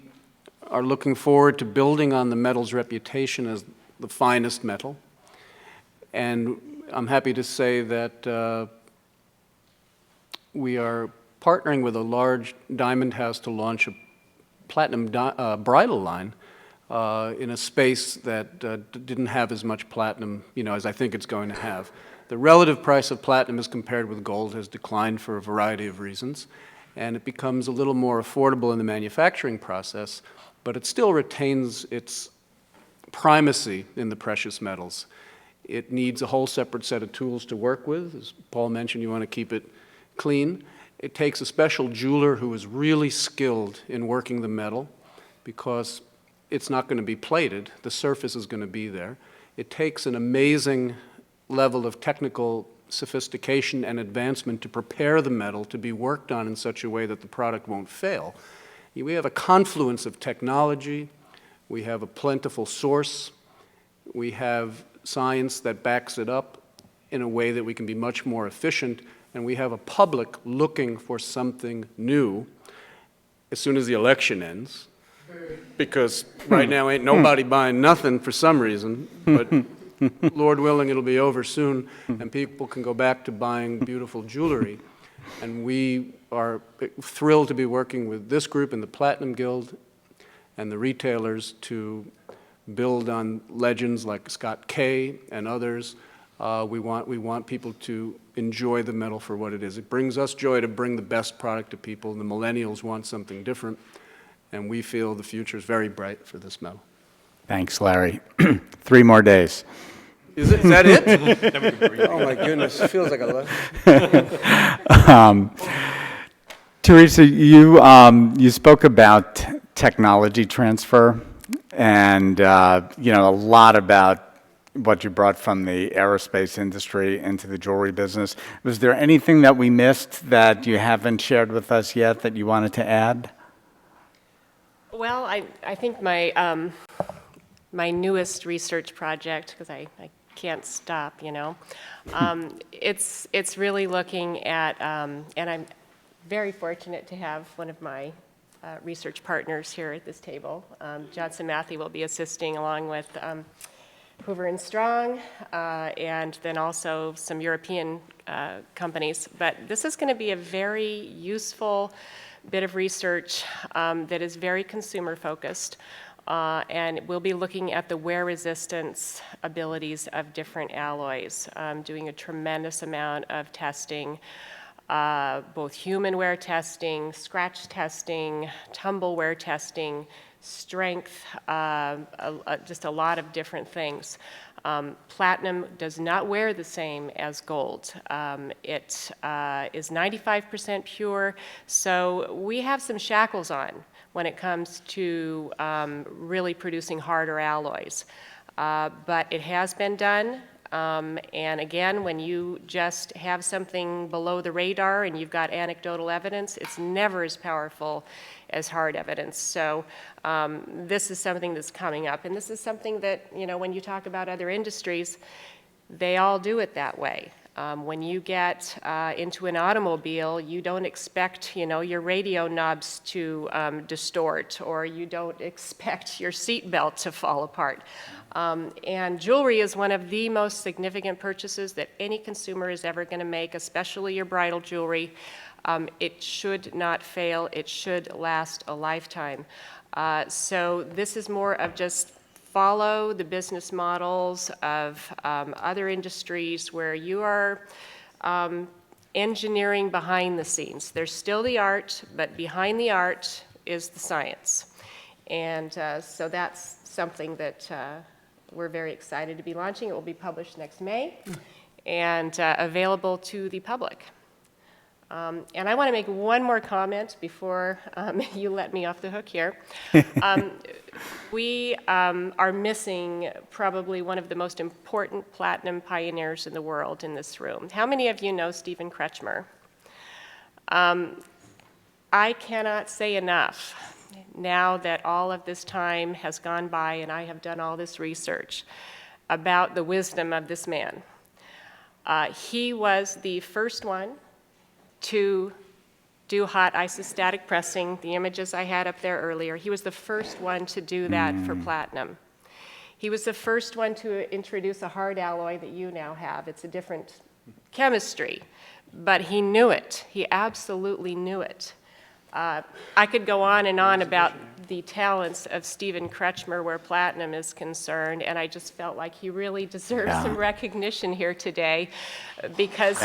are looking forward to building on the metal's reputation as the finest metal. And I'm happy to say that we are partnering with a large diamond house to launch a platinum bridal line in a space that didn't have as much platinum, as I think it's going to have. The relative price of platinum as compared with gold has declined for a variety of reasons, and it becomes a little more affordable in the manufacturing process, but it still retains its primacy in the precious metals. It needs a whole separate set of tools to work with. As Paul mentioned, you want to keep it clean. It takes a special jeweler who is really skilled in working the metal because it's not going to be plated. The surface is going to be there. It takes an amazing level of technical sophistication and advancement to prepare the metal to be worked on in such a way that the product won't fail. We have a confluence of technology. We have a plentiful source. We have science that backs it up in a way that we can be much more efficient, and we have a public looking for something new as soon as the election ends, because right now ain't nobody buying nothing for some reason, but Lord willing, it'll be over soon, and people can go back to buying beautiful jewelry. And we are thrilled to be working with this group and the Platinum Guild and the retailers to build on legends like Scott Kay and others. We want people to enjoy the metal for what it is. It brings us joy to bring the best product to people. The millennials want something different, and we feel the future is very bright for this metal. Thanks, Larry. 3 more days. Is that it? Oh my goodness, it feels like a lot. Teresa, you spoke about technology transfer and a lot about what you brought from the aerospace industry into the jewelry business. Was there anything that we missed that you haven't shared with us yet that you wanted to add? Well, I think my my newest research project, because I can't stop, it's really looking at, and I'm very fortunate to have one of my research partners here at this table. Johnson Matthey will be assisting along with Hoover and Strong, and then also some European companies. But this is going to be a very useful bit of research that is very consumer focused, and we'll be looking at the wear resistance abilities of different alloys, doing a tremendous amount of testing both human wear testing, scratch testing, tumble wear testing, strength, just a lot of different things. Platinum does not wear the same as gold. It is 95% pure, so we have some shackles on when it comes to really producing harder alloys. But it has been done. And again, when you just have something below the radar and you've got anecdotal evidence, it's never as powerful as hard evidence. So this is something that's coming up. And this is something that, you know, when you talk about other industries, they all do it that way. When you get into an automobile, you don't expect, you know, your radio knobs to distort, or you don't expect your seat belt to fall apart. And jewelry is one of the most significant purchases that any consumer is ever going to make, especially your bridal jewelry. It should not fail. It should last a lifetime. So this is more of just follow the business models of other industries where you are engineering behind the scenes. There's still the art, but behind the art is the science. And so that's something that we're very excited to be launching. It will be published next May and available to the public. And I want to make one more comment before you let me off the hook here. We are missing probably one of the most important platinum pioneers in the world in this room. How many of you know Stephen Kretschmer? I cannot say enough, now that all of this time has gone by and I have done all this research, about the wisdom of this man. He was the first one to do hot isostatic pressing, the images I had up there earlier. He was the first one to do that for platinum. He was the first one to introduce a hard alloy that you now have. It's a different chemistry, but he knew it. He absolutely knew it. I could go on and on about the talents of Stephen Kretschmer where platinum is concerned, and I just felt like he really deserves some recognition here today because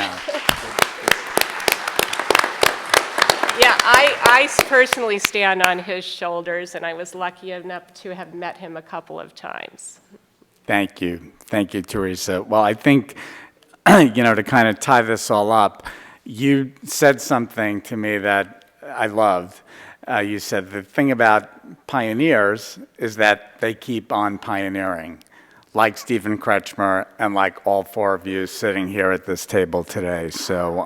I personally stand on his shoulders, and I was lucky enough to have met him a couple of times. Thank you. Thank you, Teresa. Well, I think, you know, to kind of tie this all up, you said something to me that I loved. You said the thing about pioneers is that they keep on pioneering, like Stephen Kretschmer and like all four of you sitting here at this table today. So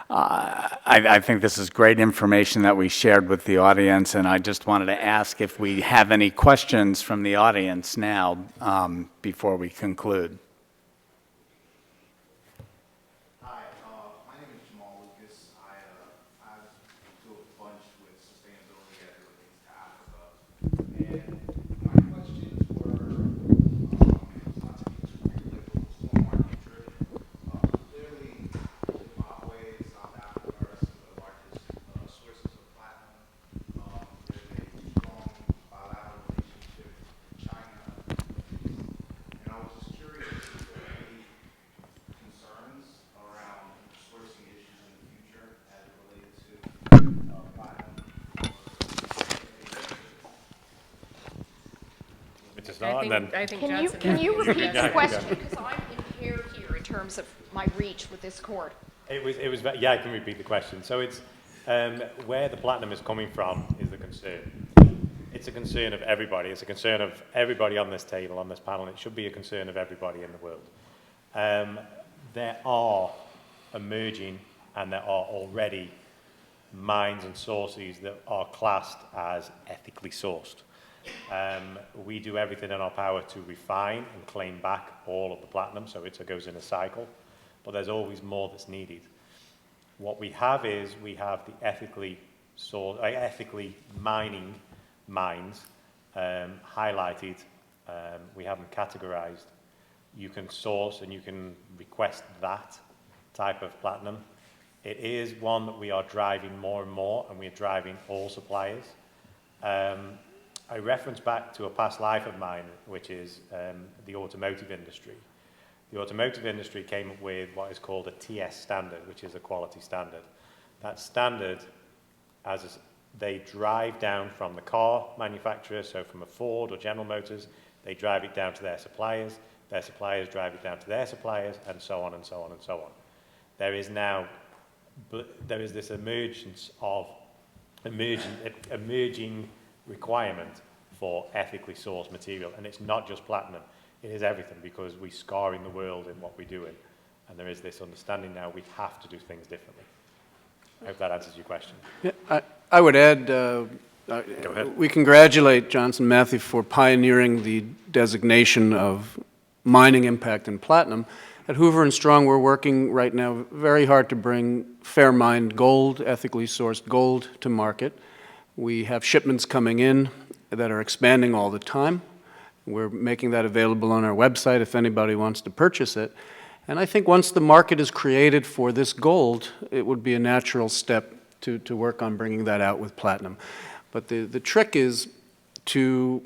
I think this is great information that we shared with the audience, and I just wanted to ask if we have any questions from the audience now before we conclude. Hi, my name is Jamal Lucas. I do a bunch with sustainability as it relates to Africa. And my questions were, not to be too political, more market-driven. Clearly, Zimbabwe, South Africa are some of the largest sources of platinum. There's a strong bilateral relationship with China. And I was just curious if there are any concerns around sourcing issues in the future as it relates to platinum. To start, and then I think Can you, Johnson can you has- repeat Yeah, the yeah. question? Because I'm impaired here in terms of my reach with this court. it was, yeah, I can repeat the question. So it's where the platinum is coming from is the concern. It's a concern of everybody. It's a concern of everybody on this table, on this panel. It should be a concern of everybody in the world. There are emerging and there are already mines and sources that are classed as ethically sourced. We do everything in our power to refine and claim back all of the platinum, so it goes in a cycle, but there's always more that's needed. What we have is we have the ethically mining mines highlighted. We have them categorized. You can source and you can request that type of platinum. It is one that we are driving more and more, and we're driving all suppliers. I reference back to a past life of mine, which is the automotive industry. the automotive industry came up with what is called a TS standard, which is a quality standard. That standard, they drive down from the car manufacturer, so from a Ford or General Motors, they drive it down to their suppliers drive it down to their suppliers, and so on and so on and so on. There is this emergence of emerging requirement for ethically sourced material, and it's not just platinum, it is everything, because we scar in the world in what we're doing, and there is this understanding now we have to do things differently. I hope that answers your question. Yeah, I would add, Go ahead. we congratulate Johnson Matthey for pioneering the designation of mining impact in platinum. At Hoover & Strong, we're working right now very hard to bring fair mined gold, ethically sourced gold, to market. We have shipments coming in that are expanding all the time. We're making that available on our website if anybody wants to purchase it. And I think once the market is created for this gold, it would be a natural step to work on bringing that out with platinum. But the trick is to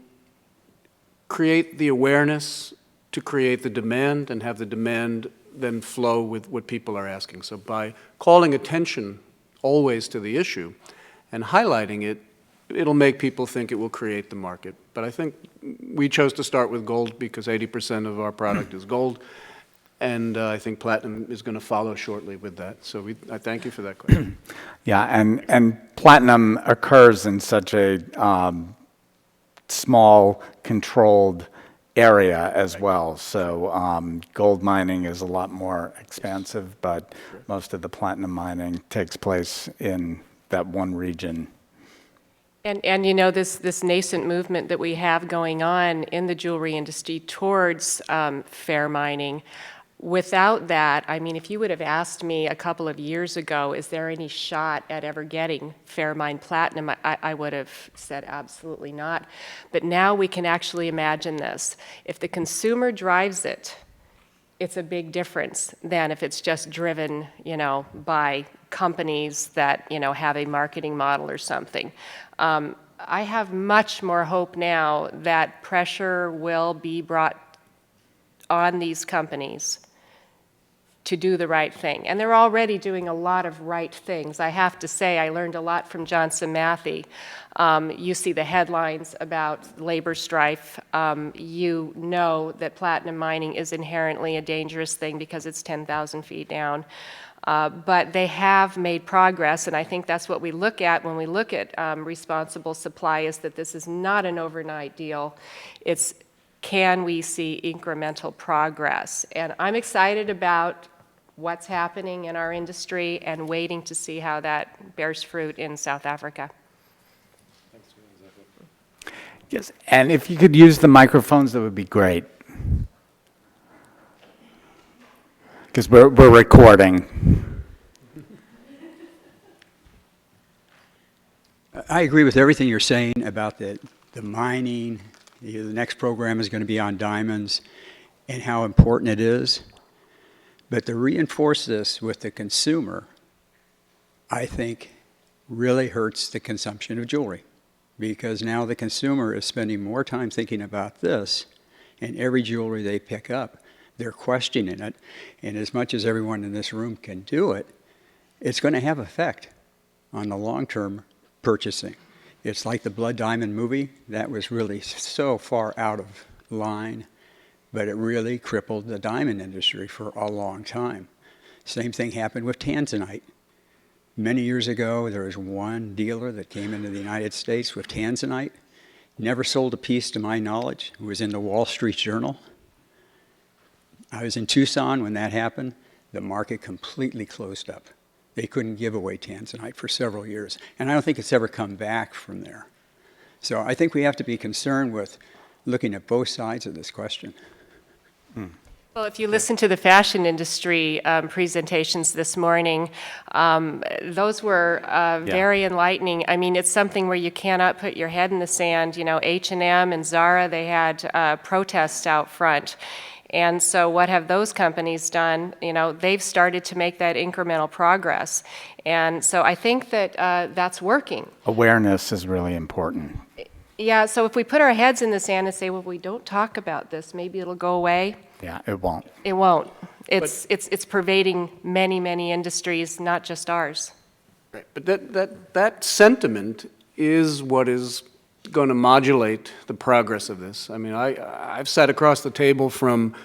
create the awareness, to create the demand, and have the demand then flow with what people are asking. So by calling attention always to the issue and highlighting it, it'll make people think it will create the market. But I think we chose to start with gold because 80% of our product is gold, and I think platinum is going to follow shortly with that. So I thank you for that question. Yeah, and platinum occurs in such a small, controlled area as well. So gold mining is a lot more expansive, but most of the platinum mining takes place in that one region. And you know, this nascent movement that we have going on in the jewelry industry towards fair mining, without that, I mean, if you would have asked me a couple of years ago, is there any shot at ever getting fair mined platinum, I would have said absolutely not. But now we can actually imagine this. If the consumer drives it, it's a big difference than if it's just driven, you know, by companies that, you know, have a marketing model or something. I have much more hope now that pressure will be brought on these companies to do the right thing. And they're already doing a lot of right things. I have to say, I learned a lot from Johnson Matthey. You see the headlines about labor strife. You know that platinum mining is inherently a dangerous thing because it's 10,000 feet down. But they have made progress, and I think that's what we look at when we look at responsible supply, is that this is not an overnight deal. It's, can we see incremental progress? And I'm excited about what's happening in our industry and waiting to see how that bears fruit in South Africa. Yes, and if you could use the microphones, that would be great. Because we're recording. I agree with everything you're saying about the mining. The next program is going to be on diamonds and how important it is. But to reinforce this with the consumer, I think really hurts the consumption of jewelry, because now the consumer is spending more time thinking about this, and every jewelry they pick up, they're questioning it. And as much as everyone in this room can do it, it's going to have effect on the long-term purchasing. It's like the Blood Diamond movie. That was really so far out of line, but it really crippled the diamond industry for a long time. Same thing happened with tanzanite. Many years ago, there was one dealer that came into the United States with tanzanite, never sold a piece to my knowledge. It was in the Wall Street Journal. I was in Tucson when that happened. The market completely closed up. They couldn't give away tanzanite for several years, and I don't think it's ever come back from there. So I think we have to be concerned with looking at both sides of this question. Well, if you listen to the fashion industry presentations this morning, those were very enlightening. I mean, it's something where you cannot put your head in the sand. You know, H&M and Zara, they had protests out front. And so what have those companies done? You know, they've started to make that incremental progress. And so I think that that's working. Awareness is really important. Yeah, so if we put our heads in the sand and say, well, we don't talk about this, maybe it'll go away. Yeah, it won't. It won't. It's pervading many, many industries, not just ours. Right, but that sentiment is what is going to modulate the progress of this. I mean, I've sat across the table from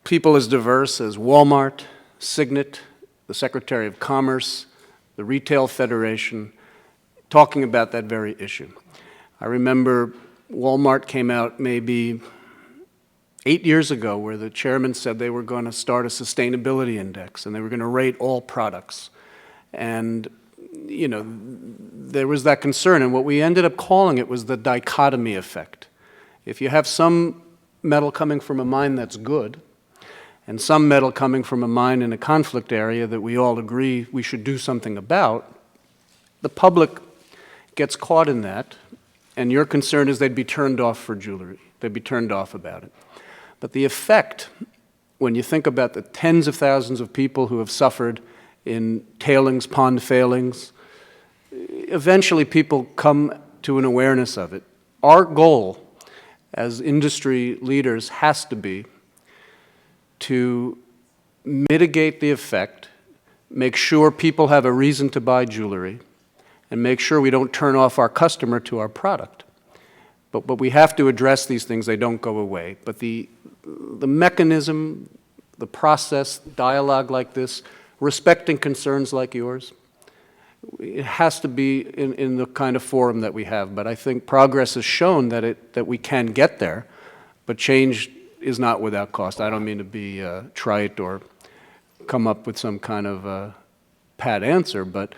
people as diverse as Walmart, Signet, the Secretary of Commerce, the Retail Federation, talking about that very issue. I remember Walmart came out maybe 8 years ago where the chairman said they were going to start a sustainability index and they were going to rate all products. And, you know, there was that concern, and what we ended up calling it was the dichotomy effect. If you have some metal coming from a mine that's good, and some metal coming from a mine in a conflict area that we all agree we should do something about, the public gets caught in that, and your concern is they'd be turned off for jewelry. They'd be turned off about it. But the effect, when you think about the tens of thousands of people who have suffered in tailings pond failings, eventually people come to an awareness of it. Our goal as industry leaders has to be to mitigate the effect, make sure people have a reason to buy jewelry, and make sure we don't turn off our customer to our product. But we have to address these things. They don't go away. But the mechanism, the process, dialogue like this, respecting concerns like yours, it has to be in the kind of forum that we have. But I think progress has shown that we can get there, but change is not without cost. I don't mean to be trite or come up with some kind of pat answer, but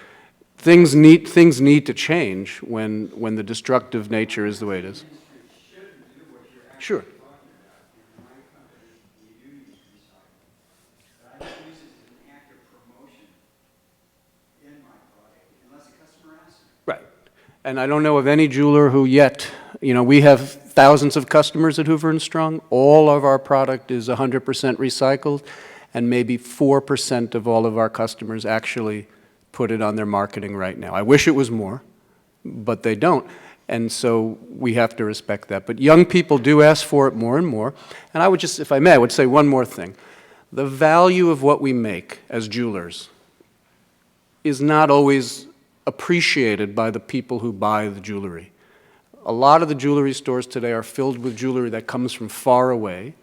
things need to change when the destructive nature is the way it is. Sure. Right. And I don't know of any jeweler who yet, you know, we have thousands of customers at Hoover & Strong. All of our product is 100% recycled, and maybe 4% of all of our customers actually put it on their marketing right now. I wish it was more, but they don't. And so we have to respect that. But young people do ask for it more and more. And I would just, if I may, I would say one more thing. The value of what we make as jewelers is not always appreciated by the people who buy the jewelry. A lot of the jewelry stores today are filled with jewelry that comes from far away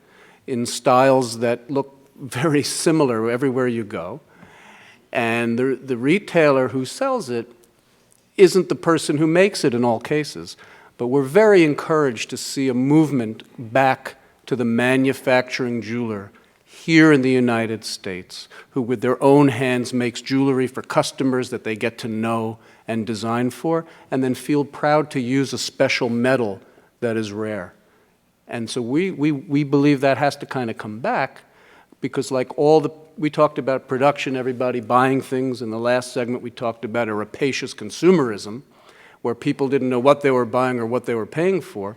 in styles that look very similar everywhere you go. And the retailer who sells it isn't the person who makes it in all cases. But we're very encouraged to see a movement back to the manufacturing jeweler here in the United States, who with their own hands makes jewelry for customers that they get to know and design for, and then feel proud to use a special metal that is rare. And so we believe that has to kind of come back, because like we talked about production, everybody buying things. In the last segment, we talked about a rapacious consumerism, where people didn't know what they were buying or what they were paying for.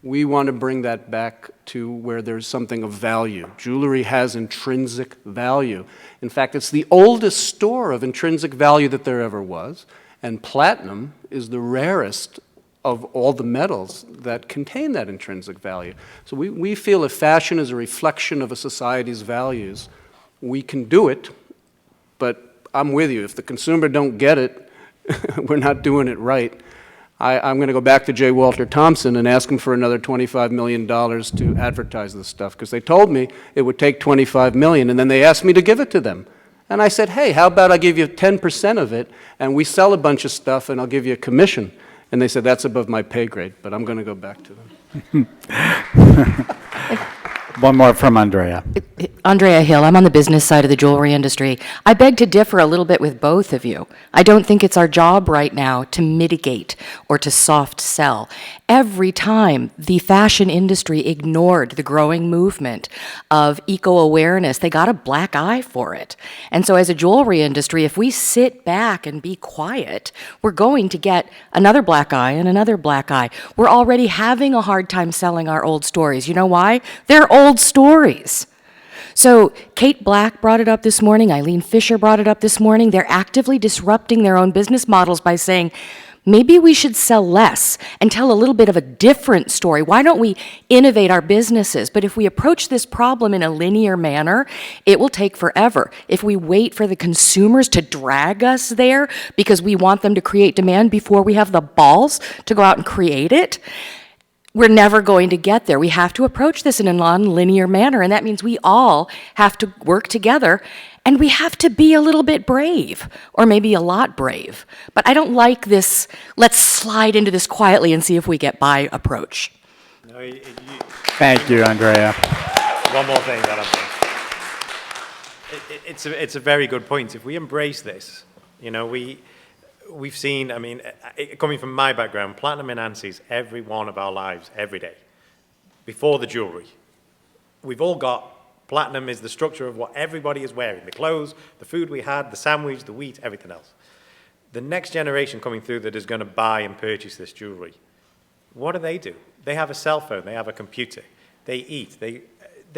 We want to bring that back to where there's something of value. Jewelry has intrinsic value. In fact, it's the oldest store of intrinsic value that there ever was, and platinum is the rarest of all the metals that contain that intrinsic value. So we feel if fashion is a reflection of a society's values, we can do it, but I'm with you. If the consumer don't get it, we're not doing it right. I'm going to go back to J. Walter Thompson and ask him for another $25 million to advertise this stuff, because they told me it would take $25 million, and then they asked me to give it to them. And I said, hey, how about I give you 10% of it, and we sell a bunch of stuff, and I'll give you a commission. And they said, that's above my pay grade, but I'm going to go back to them. One more from Andrea. Andrea Hill, I'm on the business side of the jewelry industry. I beg to differ a little bit with both of you. I don't think it's our job right now to mitigate or to soft sell. Every time the fashion industry ignored the growing movement of eco-awareness, they got a black eye for it. And so as a jewelry industry, if we sit back and be quiet, we're going to get another black eye and another black eye. We're already having a hard time selling our old stories. You know why? They're old stories. So Kate Black brought it up this morning, Eileen Fisher brought it up this morning. They're actively disrupting their own business models by saying, Maybe we should sell less and tell a little bit of a different story. Why don't we innovate our businesses? But if we approach this problem in a linear manner, it will take forever. If we wait for the consumers to drag us there because we want them to create demand before we have the balls to go out and create it, we're never going to get there. We have to approach this in a non-linear manner, and that means we all have to work together, and we have to be a little bit brave, or maybe a lot brave. But I don't like this, let's slide into this quietly and see if we get by approach. No, Thank you, Andrea. one more thing that it's a very good point. If we embrace this, you know, we've seen, I mean, coming from my background, platinum enhances every one of our lives every day. Before the jewelry, we've all got platinum is the structure of what everybody is wearing, the clothes, the food we had, the sandwich, the wheat, everything else. The next generation coming through that is going to buy and purchase this jewelry, what do? They have a cell phone, they have a computer, they eat, they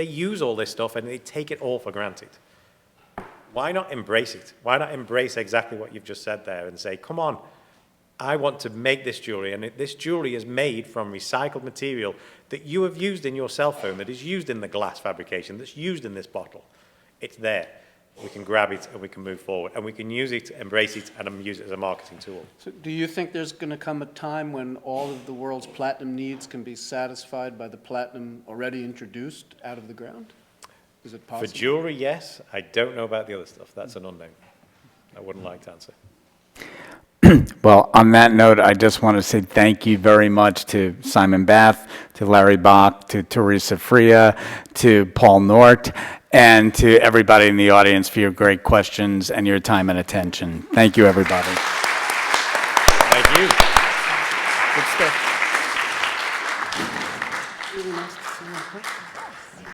use all this stuff and they take it all for granted. Why not embrace it? Why not embrace exactly what you've just said there and say, come on, I want to make this jewelry, and this jewelry is made from recycled material that you have used in your cell phone, that is used in the glass fabrication, that's used in this bottle. It's there. We can grab it and we can move forward, and we can use it, embrace it, and use it as a marketing tool. So do you think there's going to come a time when all of the world's platinum needs can be satisfied by the platinum already introduced out of the ground? Is it possible? For jewelry, yes. I don't know about the other stuff. That's an unknown. I wouldn't like to answer. Well, on that note, I just want to say thank you very much to Simon Bath, to Larry Bach, to Teresa Freya, to Paul Nort, and to everybody in the audience for your great questions and your time and attention. Thank you, everybody. Thank you. Good stuff. Really nice to see you in person.